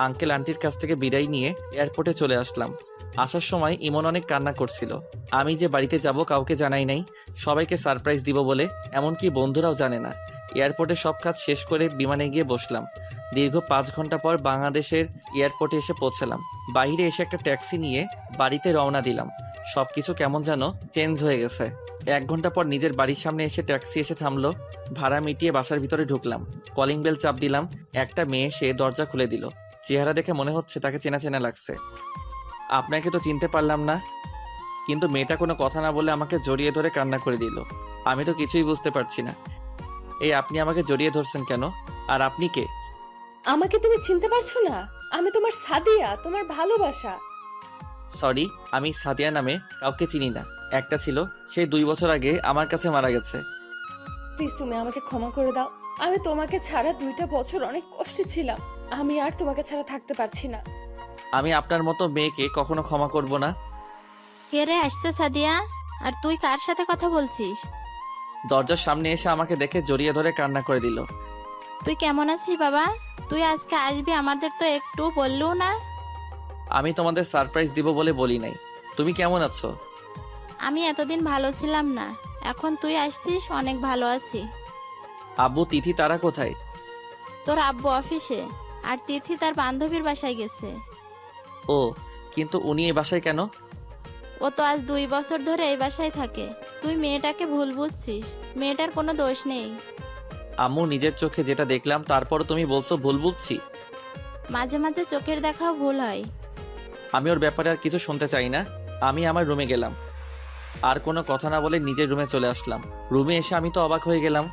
আঙ্কেল আন্টির কাছ থেকে বিদায় নিয়ে এয়ারপোর্টে চলে আসলাম। আসার সময় ইমন অনেক কান্না করছিল। আমি যে বাড়িতে যাব কাউকে জানাই নাই, সবাইকে সারপ্রাইজ দিব বলে, এমনকি বন্ধুরাও জানে না। এয়ারপোর্টে সব কাজ শেষ করে বিমানে গিয়ে বসলাম। দীর্ঘ 5 ঘন্টা পর বাংলাদেশের এয়ারপোর্টে এসে পৌঁছালাম। বাইরে এসে একটা ট্যাক্সি নিয়ে বাড়িতে রওনা দিলাম। সবকিছু কেমন যেন চেঞ্জ হয়ে গেছে। 1 ঘন্টা পর নিজের বাড়ির সামনে এসে ট্যাক্সি এসে থামলো। ভাড়া মিটিয়ে বাসার ভিতরে ঢুকলাম। কলিং বেল চাপ দিলাম। একটা মেয়ে সে দরজা খুলে দিল। চেহারা দেখে মনে হচ্ছে তাকে চেনা চেনা লাগছে। আপনাকে তো চিনতে পারলাম না। কিন্তু মেয়েটা কোনো কথা না বলে আমাকে জড়িয়ে ধরে কান্না করে দিল। আমি তো কিছুই বুঝতে পারছি না। এই আপনি আমাকে জড়িয়ে ধরছেন কেন? আর আপনি কে? আমাকে তুমি চিনতে পারছো না? আমি তোমার সাদিয়া, তোমার ভালোবাসা। সরি, আমি সাদিয়া নামে কাউকে চিনি না। একটা ছিল, সেই 2 বছর আগে আমার কাছে মারা গেছে। প্লিজ তুমি আমাকে ক্ষমা করে দাও। আমি তোমাকে ছাড়া 2টা বছর অনেক কষ্টে ছিলাম। আমি আর তোমাকে ছাড়া থাকতে পারছি না। আমি আপনার মতো মেয়েকে কখনো ক্ষমা করব না। কে রে আসছে সাদিয়া? আর তুই কার সাথে কথা বলছিস? দরজার সামনে এসে আমাকে দেখে জড়িয়ে ধরে কান্না করে দিল। তুই কেমন আছিস বাবা? তুই আজকে আসবি, আমাদের তো একটু বললও না। আমি তোমাদের সারপ্রাইজ দিব বলে বলি নাই। তুমি কেমন আছো? আমি এতদিন ভালো ছিলাম না, এখন তুই আসছিস, অনেক ভালো আছি। আব্বু, তিথি তারা কোথায়? তোর আব্বু অফিসে, আর তিথি তার বান্ধবীর বাসায় গেছে। ও, কিন্তু উনি এই বাসায় কেন? ও তো আজ 2 বছর ধরে এই বাসায় থাকে। তুই মেয়েটাকে ভুল বুঝছিস, মেয়েটার কোনো দোষ নেই। আম্মু, নিজের চোখে যেটা দেখলাম তারপর তুমি বলছো ভুল বুঝছি। মাঝে মাঝে চোখের দেখাও ভুল হয়। আমি ওর ব্যাপারে আর কিছু শুনতে চাই না। আমি আমার রুমে গেলাম। আর কোনো কথা না বলে নিজের রুমে চলে আসলাম। রুমে এসে আমি তো অবাক হয়ে গেলাম।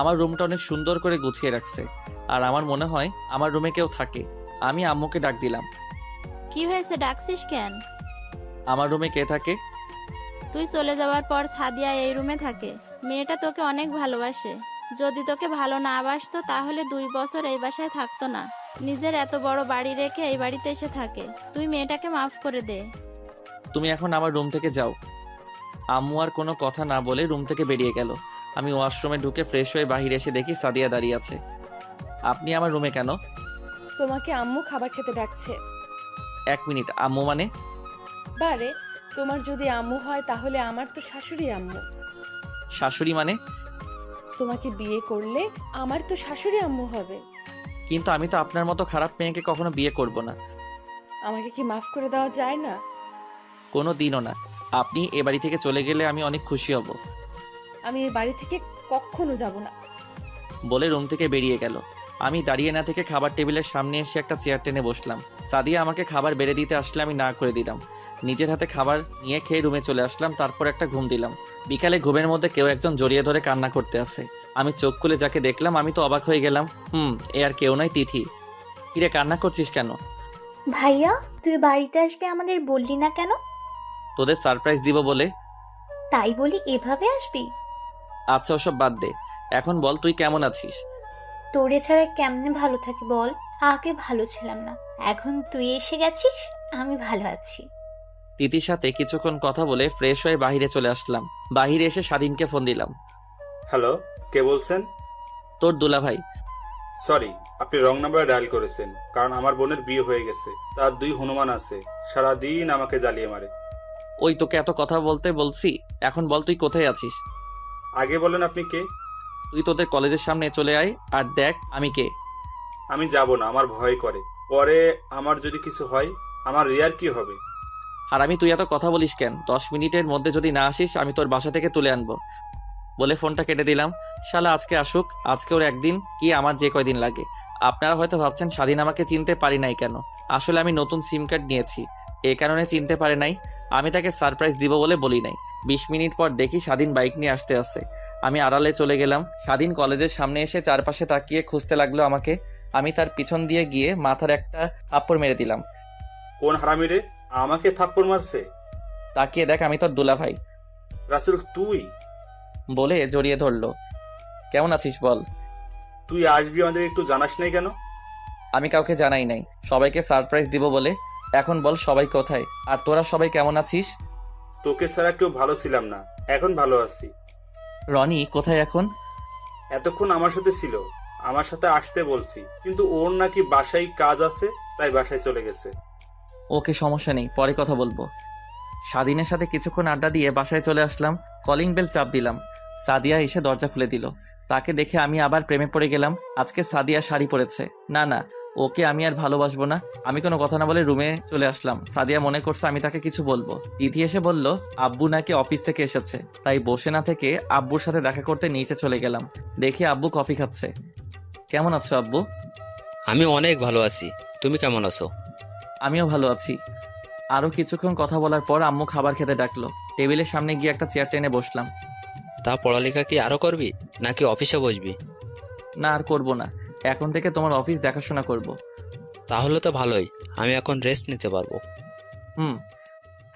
আমার রুমটা অনেক সুন্দর করে গুছিয়ে রাখছে। আর আমার মনে হয় আমার রুমে কেউ থাকে। আমি আম্মুকে ডাক দিলাম। কি হয়েছে, ডাকছিস কেন? আমার রুমে কে থাকে? তুই চলে যাওয়ার পর সাদিয়া এই রুমে থাকে। মেয়েটা তোকে অনেক ভালোবাসে। যদি তোকে ভালো না বাসতো তাহলে 2 বছর এই বাসায় থাকতো না। নিজের এত বড় বাড়ি রেখে এই বাড়িতে এসে থাকে। তুই মেয়েটাকে মাফ করে দে। তুমি এখন আমার রুম থেকে যাও। আম্মু আর কোনো কথা না বলে রুম থেকে বেরিয়ে গেল। আমি ওয়াশরুমে ঢুকে ফ্রেশ হয়ে বাহিরে এসে দেখি সাদিয়া দাঁড়িয়ে আছে। আপনি আমার রুমে কেন? তোমাকে আম্মু খাবার খেতে ডাকছে। 1 মিনিট, আম্মু মানে? বারে, তোমার যদি আম্মু হয় তাহলে আমার তো শাশুড়ি আম্মু। শাশুড়ি মানে? তোমাকে বিয়ে করলে আমার তো শাশুড়ি আম্মু হবে। কিন্তু আমি তো আপনার মতো খারাপ মেয়েকে কখনো বিয়ে করব না। আমাকে কি মাফ করে দেওয়া যায় না? কোনো দিনও না। আপনি এ বাড়ি থেকে চলে গেলে আমি অনেক খুশি হব। আমি এই বাড়ি থেকে কখনো যাব না। বলে রুম থেকে বেরিয়ে গেল। আমি দাঁড়িয়ে না থেকে খাবার টেবিলের সামনে এসে একটা চেয়ার টেনে বসলাম। সাদিয়া আমাকে খাবার বেড়ে দিতে আসলে আমি না করে দিলাম। নিজের হাতে খাবার নিয়ে খেয়ে রুমে চলে আসলাম, তারপর একটা ঘুম দিলাম। বিকালে ঘুমের মধ্যে কেউ একজন জড়িয়ে ধরে কান্না করতে আসে। আমি চোখ খুলে যাকে দেখলাম আমি তো অবাক হয়ে গেলাম। এ আর কেউ নয়, তিথি। কিরে কান্না করছিস কেন? ভাইয়া, তুই বাড়িতে আসবি আমাদের বললি না কেন? তোদের সারপ্রাইজ দিব বলে। তাই বলি এভাবে আসবি? আচ্ছা ওসব বাদ দে, এখন বল তুই কেমন আছিস? তোরে ছাড়া কেমনে ভালো থাকি বল? আগে ভালো ছিলাম না, এখন তুই এসে গেছিস, আমি ভালো আছি। তিথির সাথে কিছুক্ষণ কথা বলে ফ্রেশ হয়ে বাইরে চলে আসলাম। বাইরে এসে স্বাধীনকে ফোন দিলাম। হ্যালো, কে বলছেন? তোর দুলাভাই। সরি, আপনি রং নাম্বারে ডায়াল করেছেন, কারণ আমার বোনের বিয়ে হয়ে গেছে। তার 2 হনুমান আছে, সারাদিন আমাকে জ্বালিয়ে মারে। ওই তোকে এত কথা বলতে বলছি, এখন বল তুই কোথায় আছিস? আগে বলেন আপনি কে? তুই তোদের কলেজের সামনে চলে আয় আর দেখ আমি কে। আমি যাব না, আমার ভয় করে। পরে আমার যদি কিছু হয়, আমার রিয়ার কি হবে? আর আমি তুই এত কথা বলিস কেন? 10 মিনিটের মধ্যে যদি না আসিস আমি তোর বাসা থেকে তুলে আনবো। বলে ফোনটা কেটে দিলাম। শালা আজকে আসুক, আজকে ওর একদিন কি আমার যে কয়দিন লাগে। আপনারা হয়তো ভাবছেন স্বাধীন আমাকে চিনতে পারি নাই কেন। আসলে আমি নতুন সিম কার্ড নিয়েছি, এই কারণে চিনতে পারে নাই। আমি তাকে সারপ্রাইজ দিব বলে বলি নাই। 20 মিনিট পর দেখি স্বাধীন বাইক নিয়ে আসতে আসে। আমি আড়ালে চলে গেলাম। স্বাধীন কলেজের সামনে এসে চারপাশে তাকিয়ে খুঁজতে লাগলো আমাকে। আমি তার পিছন দিয়ে গিয়ে মাথার একটা থাপ্পড় মেরে দিলাম। কোন হারামি রে আমাকে থাপ্পড় মারছে? তাকিয়ে দেখ আমি তোর দুলাভাই। রাসেল তুই? বলে জড়িয়ে ধরলো। কেমন আছিস বল? তুই আসবি আমাদের একটু জানাস নাই কেন? আমি কাউকে জানাই নাই, সবাইকে সারপ্রাইজ দিব বলে। এখন বল সবাই কোথায়, আর তোরা সবাই কেমন আছিস? তোকে ছাড়া কেউ ভালো ছিলাম না, এখন ভালো আছি। রনি কোথায় এখন? এতক্ষণ আমার সাথে ছিল, আমার সাথে আসতে বলছি, কিন্তু ওর নাকি বাসায় কাজ আছে, তাই বাসায় চলে গেছে। ওকে সমস্যা নেই, পরে কথা বলবো। স্বাধীনের সাথে কিছুক্ষণ আড্ডা দিয়ে বাসায় চলে আসলাম। কলিং বেল চাপ দিলাম। সাদিয়া এসে দরজা খুলে দিল। তাকে দেখে আমি আবার প্রেমে পড়ে গেলাম। আজকে সাদিয়া শাড়ি পরেছে। না, ওকে আমি আর ভালোবাসবো না। আমি কোনো কথা না বলে রুমে চলে আসলাম। সাদিয়া মনে করছে আমি তাকে কিছু বলবো। তিথি এসে বলল আব্বু নাকি অফিস থেকে এসেছে, তাই বসে না থেকে আব্বুর সাথে দেখা করতে নিচে চলে গেলাম। দেখি আব্বু কফি খাচ্ছে। কেমন আছো আব্বু? আমি অনেক ভালো আছি, তুমি কেমন আছো? আমিও ভালো আছি। আরও কিছুক্ষণ কথা বলার পর আম্মু খাবার খেতে ডাকলো। টেবিলের সামনে গিয়ে একটা চেয়ার টেনে বসলাম। তা পড়ালেখা কি আরো করবি নাকি অফিসে বসবি? না আর করবো না, এখন থেকে তোমার অফিস দেখাশোনা করব। তাহলে তো ভালোই, আমি এখন রেস্ট নিতে পারবো।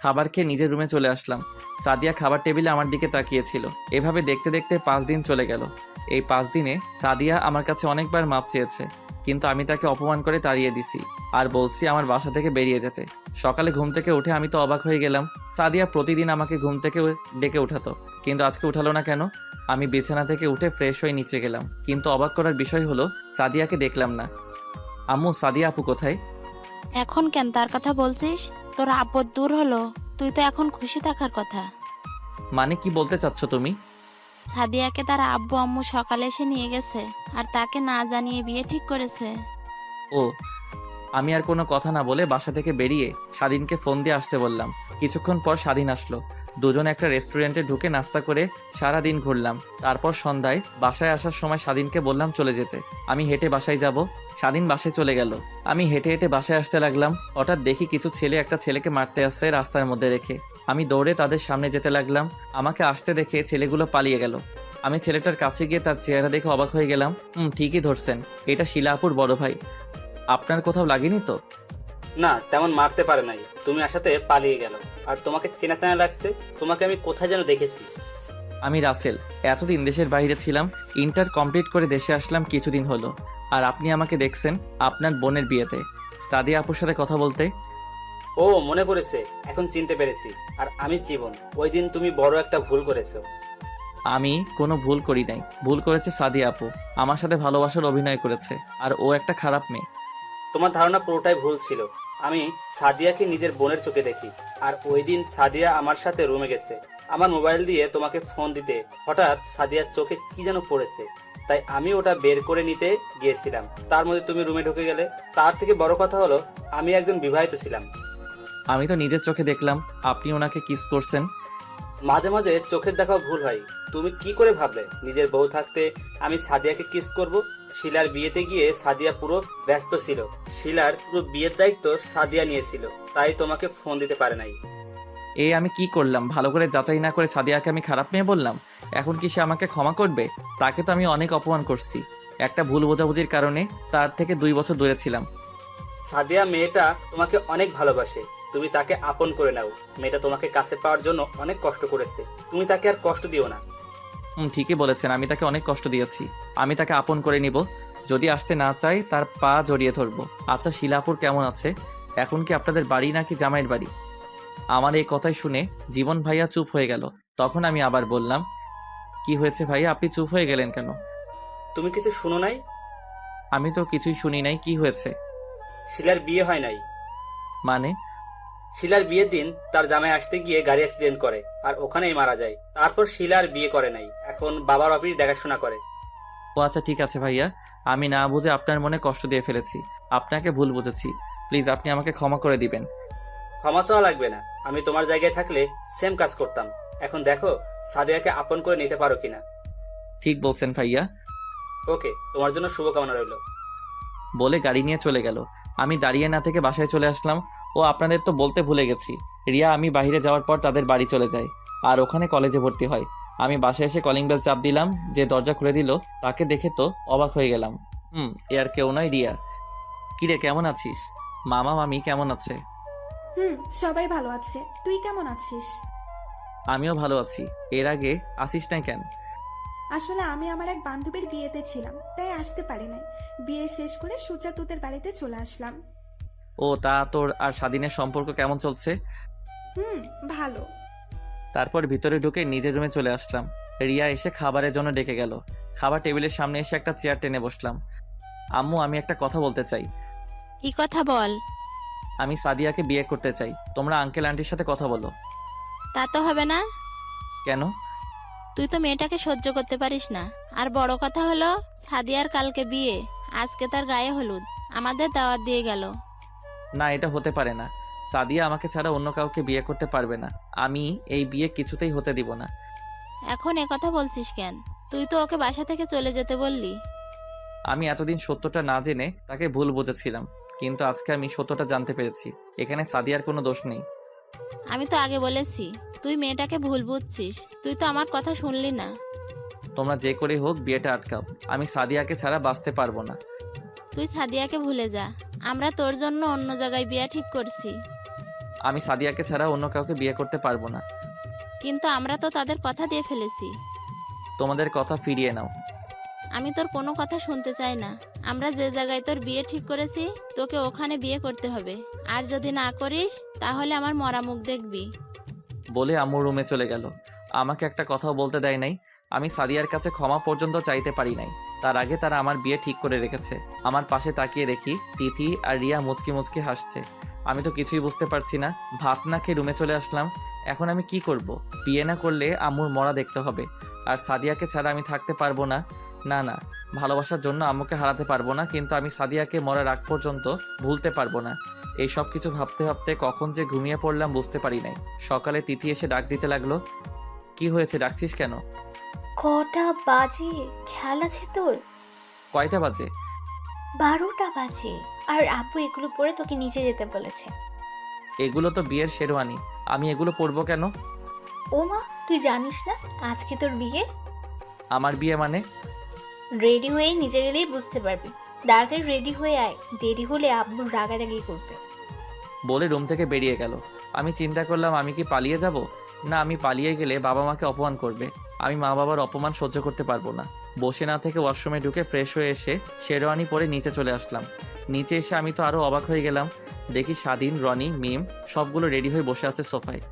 খাবার খেয়ে নিজের রুমে চলে আসলাম। সাদিয়া খাবার টেবিলে আমার দিকে তাকিয়েছিল। এভাবে দেখতে দেখতে 5 দিন চলে গেল। এই 5 দিনে সাদিয়া আমার কাছে অনেকবার মাপ চেয়েছে, কিন্তু আমি তাকে অপমান করে তাড়িয়ে দিছি আর বলছি আমার বাসা থেকে বেরিয়ে যেতে। সকালে ঘুম থেকে উঠে আমি তো অবাক হয়ে গেলাম। সাদিয়া প্রতিদিন আমাকে ঘুম থেকে ডেকে উঠাতো, কিন্তু আজকে উঠালো না কেন? আমি বিছানা থেকে উঠে ফ্রেশ হয়ে নিচে গেলাম, কিন্তু অবাক করার বিষয় হলো সাদিয়াকে দেখলাম না। আম্মু, সাদিয়া আপু কোথায়? এখন কেন তার কথা বলছিস? তোর আপদ দূর হলো, তুই তো এখন খুশি থাকার কথা। মানে কি বলতে চাচ্ছ তুমি? সাদিয়াকে তার আব্বু আম্মু সকালে এসে নিয়ে গেছে, আর তাকে না জানিয়ে বিয়ে ঠিক করেছে। ও, আমি আর কোনো কথা না বলে বাসা থেকে বেরিয়ে স্বাধীনকে ফোন দিয়ে আসতে বললাম। কিছুক্ষণ পর স্বাধীন আসলো। দুজনে একটা রেস্টুরেন্টে ঢুকে নাস্তা করে সারা দিন ঘুরলাম। তারপর সন্ধ্যায় বাসায় আসার সময় স্বাধীনকে বললাম চলে যেতে। আমি হেঁটে বাসায় যাব। স্বাধীন বাসায় চলে গেল। আমি হেঁটে হেঁটে বাসায় আসতে লাগলাম। হঠাৎ দেখি কিছু ছেলে একটা ছেলেকে মারতে আসছে রাস্তার মধ্যে রেখে। আমি দৌড়ে তাদের সামনে যেতে লাগলাম। আমাকে আসতে দেখে ছেলেগুলো পালিয়ে গেল। আমি ছেলেটার কাছে গিয়ে তার চেহারা দেখে অবাক হয়ে গেলাম। ঠিকই ধরছেন, এটা শিলা আপুর বড় ভাই। আপনার কোথাও লাগেনি তো? না, তেমন মারতে পারে নাই, তুমি আসাতে পালিয়ে গেল। আর তোমাকে চেনা চেনা লাগছে, তোমাকে আমি কোথায় যেন দেখেছি। আমি রাসেল, এতদিন দেশের বাইরে ছিলাম। ইন্টার কমপ্লিট করে দেশে আসলাম কিছুদিন হলো। আর আপনি আমাকে দেখছেন আপনার বোনের বিয়েতে সাদিয়া আপুর সাথে কথা বলতে। ও মনে পড়েছে, এখন চিনতে পেরেছি। আর আমি জীবন, ওই দিন তুমি বড় একটা ভুল করেছো। আমি কোনো ভুল করি নাই, ভুল করেছে সাদিয়া আপু। আমার সাথে ভালোবাসার অভিনয় করেছে, আর ও একটা খারাপ মেয়ে। তোমার ধারণা পুরোটাই ভুল ছিল। আমি সাদিয়াকে নিজের বোনের চোখে দেখি। আর ওই দিন সাদিয়া আমার সাথে রুমে গেছে। আমার মোবাইল দিয়ে তোমাকে ফোন দিতে হঠাৎ সাদিয়ার চোখে কি যেন পড়েছে, তাই আমি ওটা বের করে নিতে গিয়েছিলাম। তার মধ্যে তুমি রুমে ঢুকে গেলে। তার থেকে বড় কথা হলো, আমি একজন বিবাহিত ছিলাম। আমি তো নিজের চোখে দেখলাম আপনি ওনাকে কিস করছেন। মাঝে মাঝে চোখের দেখাও ভুল হয়। তুমি কি করে ভাবলে নিজের বউ থাকতে আমি সাদিয়াকে কিস করব? শিলার বিয়েতে গিয়ে সাদিয়া পুরো ব্যস্ত ছিল। শিলার পুরো বিয়ের দায়িত্ব সাদিয়া নিয়েছিল, তাই তোমাকে ফোন দিতে পারে নাই। আমি কি করলাম? ভালো করে যাচাই না করে সাদিয়াকে আমি খারাপ মেয়ে বললাম। এখন কি সে আমাকে ক্ষমা করবে? তাকে তো আমি অনেক অপমান করছি। একটা ভুল বোঝাবুঝির কারণে তার থেকে 2 বছর দূরে ছিলাম। সাদিয়া মেয়েটা তোমাকে অনেক ভালোবাসে, তুমি তাকে আপন করে নাও। মেয়েটা তোমাকে কাছে পাওয়ার জন্য অনেক কষ্ট করেছে, তুমি তাকে আর কষ্ট দিও না। ঠিকই বলেছেন, আমি তাকে অনেক কষ্ট দিয়েছি। আমি তাকে আপন করে নিব। যদি আসতে না চাই তার পা জড়িয়ে ধরবো। আচ্ছা, শিলাপুর কেমন আছে? এখন কি আপনাদের বাড়ি নাকি জামাইয়ের বাড়ি? আমার এই কথাই শুনে জীবন ভাইয়া চুপ হয়ে গেল। তখন আমি আবার বললাম, কি হয়েছে ভাইয়া, আপনি চুপ হয়ে গেলেন কেন? তুমি কিছু শুনো নাই? আমি তো কিছুই শুনি নাই। কি হয়েছে? শিলার বিয়ে হয় নাই। মানে? শিলার বিয়ের দিন তার জামাই আসতে গিয়ে গাড়ি অ্যাক্সিডেন্ট করে আর ওখানেই মারা যায়। তারপর শিলার বিয়ে করে নাই, এখন বাবার অফিস দেখাশোনা করে। ও আচ্ছা, ঠিক আছে ভাইয়া, আমি না বুঝে আপনার মনে কষ্ট দিয়ে ফেলেছি। আপনাকে ভুল বুঝেছি, প্লিজ আপনি আমাকে ক্ষমা করে দিবেন। ক্ষমা চাওয়া লাগবে না, আমি তোমার জায়গায় থাকলে সেম কাজ করতাম। এখন দেখো সাদিয়াকে আপন করে নিতে পারো কিনা। ঠিক বলছেন ভাইয়া। ওকে, তোমার জন্য শুভকামনা রইল। বলে গাড়ি নিয়ে চলে গেল। আমি দাঁড়িয়ে না থেকে বাসায় চলে আসলাম। ও আপনাদের তো বলতে ভুলে গেছি, রিয়া আমি বাইরে যাওয়ার পর তাদের বাড়ি চলে যায় আর ওখানে কলেজে ভর্তি হয়। আমি বাসায় এসে কলিং বেল চাপ দিলাম। যে দরজা খুলে দিল তাকে দেখে তো অবাক হয়ে গেলাম। এ আর কেউ নয়, রিয়া। কিরে, কেমন আছিস? মামা মামি কেমন আছে? সবাই ভালো আছে, তুই কেমন আছিস? আমিও ভালো আছি। এর আগে আসিস নাই কেন? আসলে আমি আমার এক বান্ধবীর বিয়েতে ছিলাম, তাই আসতে পারি নাই। বিয়ে শেষ করে সূর্যা তোদের বাড়িতে চলে আসলাম। ও, তা তোর আর স্বাধীনের সম্পর্ক কেমন চলছে? ভালো। তারপর ভিতরে ঢুকে নিজের রুমে চলে আসলাম। রিয়া এসে খাবারের জন্য ডেকে গেল। খাবার টেবিলের সামনে এসে একটা চেয়ার টেনে বসলাম। আম্মু, আমি একটা কথা বলতে চাই। কি কথা বল? আমি সাদিয়াকে বিয়ে করতে চাই। তোমরা আঙ্কেল আন্টির সাথে কথা বলো। তা তো হবে না। কেন? তুই তো মেয়েটাকে সহ্য করতে পারিস না। আর বড় কথা হলো সাদিয়ার কালকে বিয়ে, আজকে তার গায়ে হলুদ, আমাদের দাওয়াত দিয়ে গেল। না, এটা হতে পারে না। সাদিয়া আমাকে ছাড়া অন্য কাউকে বিয়ে করতে পারবে না। আমি এই বিয়ে কিছুতেই হতে দিব না। এখন কথা বলছিস কেন? তুই তো ওকে বাসা থেকে চলে যেতে বললি। আমি এতদিন সত্যটা না জেনে তাকে ভুল বুঝেছিলাম, কিন্তু আজকে আমি সত্যটা জানতে পেরেছি। এখানে সাদিয়ার কোনো দোষ নেই। আমি তো আগে বলেছি তুই মেয়েটাকে ভুল বুঝছিস। তুই তো আমার কথা শুনলি না। তোমরা যে করে হোক বিয়েটা আটকাও। আমি সাদিয়াকে ছাড়া বাঁচতে পারবো না। তুই সাদিয়াকে ভুলে যা, আমরা তোর জন্য অন্য জায়গায় বিয়ে ঠিক করছি। আমি সাদিয়াকে ছাড়া অন্য কাউকে বিয়ে করতে পারবো না। কিন্তু আমরা তো তাদের কথা দিয়ে ফেলেছি। তোমাদের কথা ফিরিয়ে নাও। আমি তোর কোনো কথা শুনতে চাই না। আমরা যে জায়গায় তোর বিয়ে ঠিক করেছি তোকে ওখানে বিয়ে করতে হবে। আর যদি না করিস তাহলে আমার মরা মুখ দেখবি। বলে আম্মু রুমে চলে গেল। আমাকে একটা কথাও বলতে দেয় নাই। আমি সাদিয়ার কাছে ক্ষমা পর্যন্ত চাইতে পারি নাই। তার আগে তারা আমার বিয়ে ঠিক করে রেখেছে। আমার পাশে তাকিয়ে দেখি তিথি আর রিয়া মুচকি মুচকি হাসছে। আমি তো কিছুই বুঝতে পারছি না। ভাত না খেয়ে রুমে চলে আসলাম। এখন আমি কি করব? বিয়ে না করলে আম্মুর মরা দেখতে হবে। আর সাদিয়াকে ছাড়া আমি থাকতে পারবো না। না না, ভালোবাসার জন্য আম্মুকে হারাতে পারবো না, কিন্তু আমি সাদিয়াকে মরার আগ পর্যন্ত ভুলতে পারবো না। এই সব কিছু ভাবতে ভাবতে কখন যে ঘুমিয়ে পড়লাম বুঝতে পারি নাই। সকালে তিথি এসে ডাক দিতে লাগলো। কি হয়েছে, ডাকছিস কেন? কটা বাজে খেয়াল আছে তোর? কয়টা বাজে? 12টা বাজে। আর আপু এগুলো পরে তোকে নিচে যেতে বলেছে। এগুলো তো বিয়ের শেরওয়ানি, আমি এগুলো পরবো কেন? ও মা, তুই জানিস না আজকে তোর বিয়ে? আমার বিয়ে মানে? রেডি হয়ে নিচে গেলেই বুঝতে পারবি। তাড়াতাড়ি রেডি হয়ে আয়, দেরি হলে আব্বু রাগারাগি করবে। বলে রুম থেকে বেরিয়ে গেল। আমি চিন্তা করলাম আমি কি পালিয়ে যাব? না, আমি পালিয়ে গেলে বাবা মাকে অপমান করবে। আমি মা বাবার অপমান সহ্য করতে পারবো না। বসে না থেকে ওয়াশরুমে ঢুকে ফ্রেশ হয়ে এসে শেরওয়ানি পরে নিচে চলে আসলাম। নিচে এসে আমি তো আরও অবাক হয়ে গেলাম। দেখি স্বাধীন, রনি, মিম সবগুলো রেডি হয়ে বসে আছে সোফায়।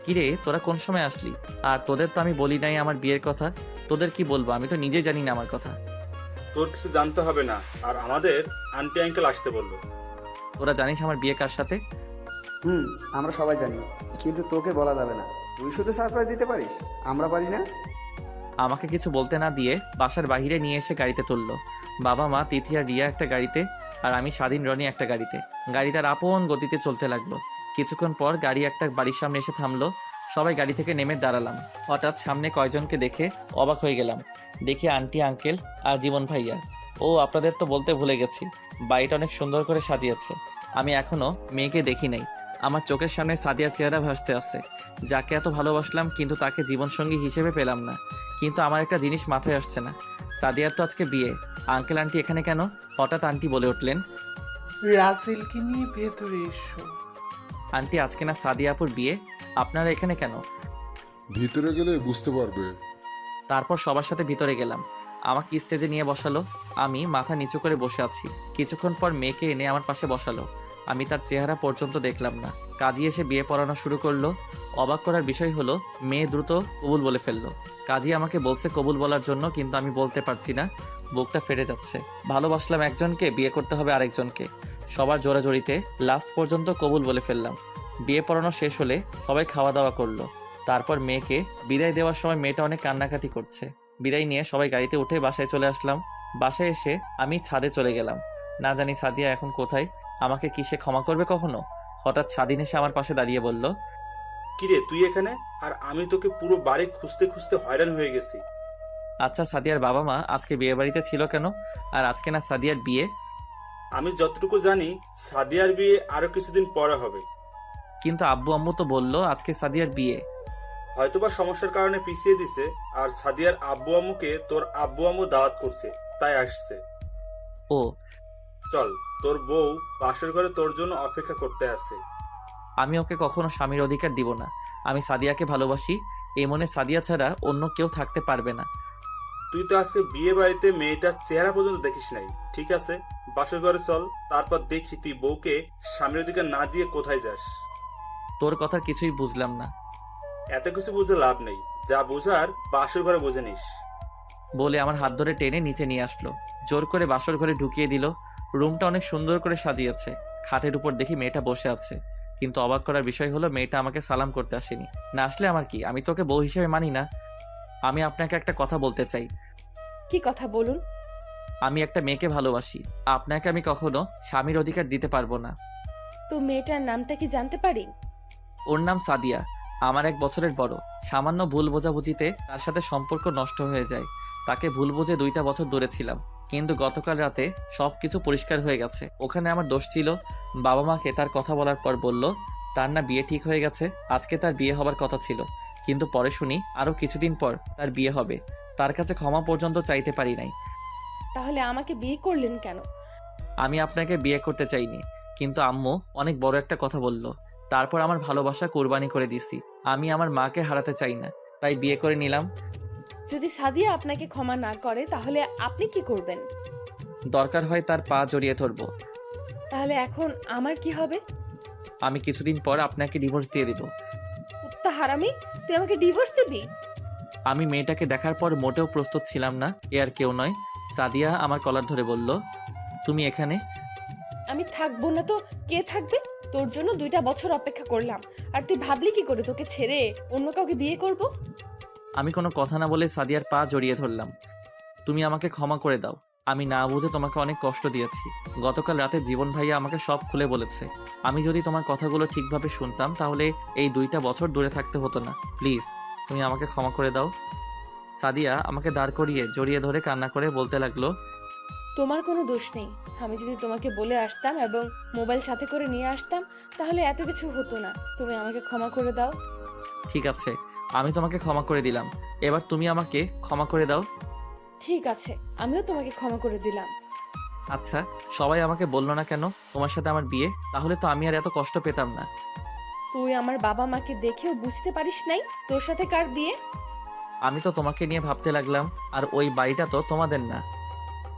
কিরে, তোরা কোন সময় আসলি? আর তোদের তো আমি বলি নাই আমার বিয়ের কথা। তোদের কি বলবো, আমি তো নিজে জানি না আমার কথা। তোর কিছু জানতে হবে না, আর আমাদের আন্টি আঙ্কেল আসতে বললো। তোরা জানিস আমার বিয়ে কার সাথে? আমরা সবাই জানি, কিন্তু তোকে বলা যাবে না। তুই শুধু সারপ্রাইজ দিতে পারিস, আমরা পারি না। আমাকে কিছু বলতে না দিয়ে বাসার বাইরে নিয়ে এসে গাড়িতে তুললো। বাবা মা, তিথি আর রিয়া একটা গাড়িতে, আর আমি স্বাধীন, রনি একটা গাড়িতে। গাড়ি তার আপন গতিতে চলতে লাগলো। কিছুক্ষণ পর গাড়ি একটা বাড়ির সামনে এসে থামলো। সবাই গাড়ি থেকে নেমে দাঁড়ালাম। হঠাৎ সামনে কয়জনকে দেখে অবাক হয়ে গেলাম। দেখি আন্টি, আঙ্কেল আর জীবন ভাইয়া। ও আপনাদের তো বলতে ভুলে গেছি, বাড়িটা অনেক সুন্দর করে সাজিয়েছে। আমি এখনো মেয়েকে দেখি নাই। আমার চোখের সামনে সাদিয়ার চেহারা ভাসতে আছে, যাকে এত ভালোবাসলাম কিন্তু তাকে জীবনসঙ্গী হিসেবে পেলাম না। কিন্তু আমার একটা জিনিস মাথায় আসছে না, সাদিয়ার তো আজকে বিয়ে, আঙ্কেল আন্টি এখানে কেন? হঠাৎ আন্টি বলে উঠলেন, রাসেলকে নিয়ে ভেতরে এসো। আন্টি আজকে না সাদিয়া আপুর বিয়ে, আপনারা এখানে কেন? ভিতরে গেলে বুঝতে পারবে। তারপর সবার সাথে ভিতরে গেলাম। আমাকে স্টেজে নিয়ে বসালো। আমি মাথা নিচু করে বসে আছি। কিছুক্ষণ পর মেয়েকে এনে আমার পাশে বসালো। আমি তার চেহারা পর্যন্ত দেখলাম না। কাজী এসে বিয়ে পড়ানো শুরু করলো। অবাক করার বিষয় হলো মেয়ে দ্রুত কবুল বলে ফেললো। কাজী আমাকে বলছে কবুল বলার জন্য, কিন্তু আমি বলতে পারছি না, বুকটা ফেটে যাচ্ছে। ভালোবাসলাম একজনকে, বিয়ে করতে হবে আরেকজনকে। সবার জোরাজোরিতে লাস্ট পর্যন্ত কবুল বলে ফেললাম। বিয়ে পড়ানো শেষ হলে সবাই খাওয়া দাওয়া করলো। তারপর মেয়েকে বিদায় দেওয়ার সময় মেয়েটা অনেক কান্নাকাটি করছে। বিদায় নিয়ে সবাই গাড়িতে উঠে বাসায় চলে আসলাম। বাসায় এসে আমি ছাদে চলে গেলাম। না জানি সাদিয়া এখন কোথায়, আমাকে কি সে ক্ষমা করবে কখনো? হঠাৎ স্বাধীন এসে আমার পাশে দাঁড়িয়ে বলল, কিরে তুই এখানে? আর আমি তোকে পুরো বাড়ি খুঁজতে খুঁজতে হয়রান হয়ে গেছি। আচ্ছা সাদিয়ার বাবা মা আজকে বিয়ে বাড়িতে ছিল কেন? আর আজকে না সাদিয়ার বিয়ে? আমি যতটুকু জানি সাদিয়ার বিয়ে আরো কিছুদিন পরে হবে। কিন্তু আব্বু আম্মু তো বললো আজকে সাদিয়ার বিয়ে। হয়তোবা সমস্যার কারণে পিছিয়ে দিছে, আর সাদিয়ার আব্বু আম্মুকে তোর আব্বু আম্মু দাওয়াত করছে, তাই আসছে। ও চল, তোর বউ বাসর ঘরে তোর জন্য অপেক্ষা করতে আছে। আমি ওকে কখনো স্বামীর অধিকার দিব না। আমি সাদিয়াকে ভালোবাসি, এই মনে সাদিয়া ছাড়া অন্য কেউ থাকতে পারবে না। তুই তো আজকে বিয়ে বাড়িতে মেয়েটার চেহারা পর্যন্ত দেখিস নাই। ঠিক আছে, বাসর ঘরে চল, তারপর দেখি তুই বউকে স্বামীর অধিকার না দিয়ে কোথায় যাস। তোর কথা কিছুই বুঝলাম না। এত কিছু বুঝে লাভ নেই, যা বুঝার বাসর ঘরে বুঝে নিস। বলে আমার হাত ধরে টেনে নিচে নিয়ে আসলো। জোর করে বাসর ঘরে ঢুকিয়ে দিল। রুমটা অনেক সুন্দর করে সাজিয়েছে। খাটের উপর দেখি মেয়েটা বসে আছে, কিন্তু অবাক করার বিষয় হলো মেয়েটা আমাকে সালাম করতে আসেনি। না আসলে আমার কি, আমি তোকে বউ হিসেবে মানি না। আমি আপনাকে একটা কথা বলতে চাই। কি কথা বলুন? আমি একটা মেয়েকে ভালোবাসি, আপনাকে আমি কখনো স্বামীর অধিকার দিতে পারবো না। তো মেয়েটার নামটা কি জানতে পারি? ওর নাম সাদিয়া, আমার 1 বছরের বড়। সামান্য ভুল বোঝাবুঝিতে তার সাথে সম্পর্ক নষ্ট হয়ে যায়। তাকে ভুল বুঝে 2টা বছর দূরে ছিলাম, কিন্তু গতকাল রাতে সবকিছু পরিষ্কার হয়ে গেছে। ওখানে আমার দোষ ছিল। বাবা মাকে তার কথা বলার পর বলল তার না বিয়ে ঠিক হয়ে গেছে, আজকে তার বিয়ে হবার কথা ছিল। কিন্তু পরে শুনি আরো কিছুদিন পর তার বিয়ে হবে। তার কাছে ক্ষমা পর্যন্ত চাইতে পারি নাই। তাহলে আমাকে বিয়ে করলেন কেন? আমি আপনাকে বিয়ে করতে চাইনি, কিন্তু আম্মু অনেক বড় একটা কথা বলল। তারপর আমার ভালোবাসা কোরবানি করে দিছি। আমি আমার মাকে হারাতে চাই না, তাই বিয়ে করে নিলাম। যদি সাদিয়া আপনাকে ক্ষমা না করে তাহলে আপনি কি করবেন? দরকার হয় তার পা জড়িয়ে ধরবো। তাহলে এখন আমার কি হবে? আমি কিছুদিন পর আপনাকে ডিভোর্স দিয়ে দিব। কুত্তা হারামি, তুই আমাকে ডিভোর্স দিবি? আমি মেয়েটাকে দেখার পর মোটেও প্রস্তুত ছিলাম না। এ আর কেউ নয়, সাদিয়া আমার কলার ধরে বলল, তুমি এখানে? আমি থাকবো না তো কে থাকবে? তোর জন্য 2টা বছর অপেক্ষা করলাম, আর তুই ভাবলি কি করে তোকে ছেড়ে অন্য কাউকে বিয়ে করব? আমি কোনো কথা না বলে সাদিয়ার পা জড়িয়ে ধরলাম। তুমি আমাকে ক্ষমা করে দাও, আমি না বুঝে তোমাকে অনেক কষ্ট দিয়েছি। গতকাল রাতে জীবন ভাইয়া আমাকে সব খুলে বলেছে। আমি যদি তোমার কথাগুলো ঠিকভাবে শুনতাম তাহলে এই 2টা বছর দূরে থাকতে হতো না। প্লিজ তুমি আমাকে ক্ষমা করে দাও। সাদিয়া আমাকে দাঁড় করিয়ে জড়িয়ে ধরে কান্না করে বলতে লাগলো, তোমার কোনো দোষ নেই। আমি যদি তোমাকে বলে আসতাম এবং মোবাইল সাথে করে নিয়ে আসতাম তাহলে এত কিছু হতো না। তুমি আমাকে ক্ষমা করে দাও। ঠিক আছে, আমি তোমাকে ক্ষমা করে দিলাম, এবার তুমি আমাকে ক্ষমা করে দাও। ঠিক আছে, আমিও তোমাকে ক্ষমা করে দিলাম। আচ্ছা, সবাই আমাকে বললো না কেন তোমার সাথে আমার বিয়ে? তাহলে তো আমি আর এত কষ্ট পেতাম না। তুই আমার বাবা মাকে দেখেও বুঝতে পারিস নাই তোর সাথে কার বিয়ে? আমি তো তোমাকে নিয়ে ভাবতে লাগলাম, আর ওই বাড়িটা তো তোমাদের না।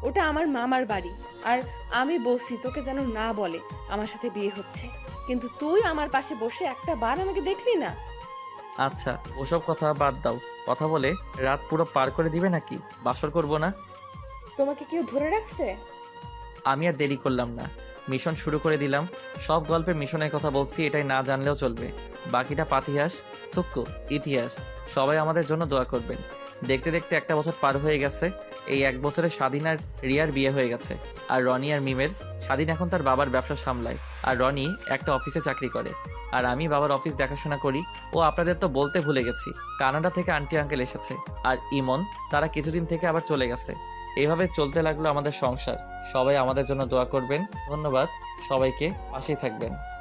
ওটা আমার মামার বাড়ি, আর আমি বলছি তোকে যেন না বলে আমার সাথে বিয়ে হচ্ছে, কিন্তু তুই আমার পাশে বসে একটা বার আমাকে দেখলি না। আচ্ছা, ওসব কথা বাদ দাও। কথা বলে রাত পুরো পার করে দিবে নাকি? বাসর করবো না? তোমাকে কেউ ধরে রাখছে? আমি আর দেরি করলাম না, মিশন শুরু করে দিলাম। সব গল্পে মিশনের কথা বলছি, এটাই না জানলেও চলবে। বাকিটা পাতিহাস, থুক্কু ইতিহাস। সবাই আমাদের জন্য দোয়া করবেন। দেখতে দেখতে একটা বছর পার হয়ে গেছে। এই এক বছরে স্বাধীন আর রিয়ার বিয়ে হয়ে গেছে। আর রনি আর মিমের। স্বাধীন এখন তার বাবার ব্যবসা সামলায়, আর রনি একটা অফিসে চাকরি করে, আর আমি বাবার অফিস দেখাশোনা করি। ও আপনাদের তো বলতে ভুলে গেছি, কানাডা থেকে আন্টি আঙ্কেল এসেছে, আর ইমন তারা কিছুদিন থেকে আবার চলে গেছে। এইভাবে চলতে লাগলো আমাদের সংসার। সবাই আমাদের জন্য দোয়া করবেন। ধন্যবাদ সবাইকে, পাশেই থাকবেন।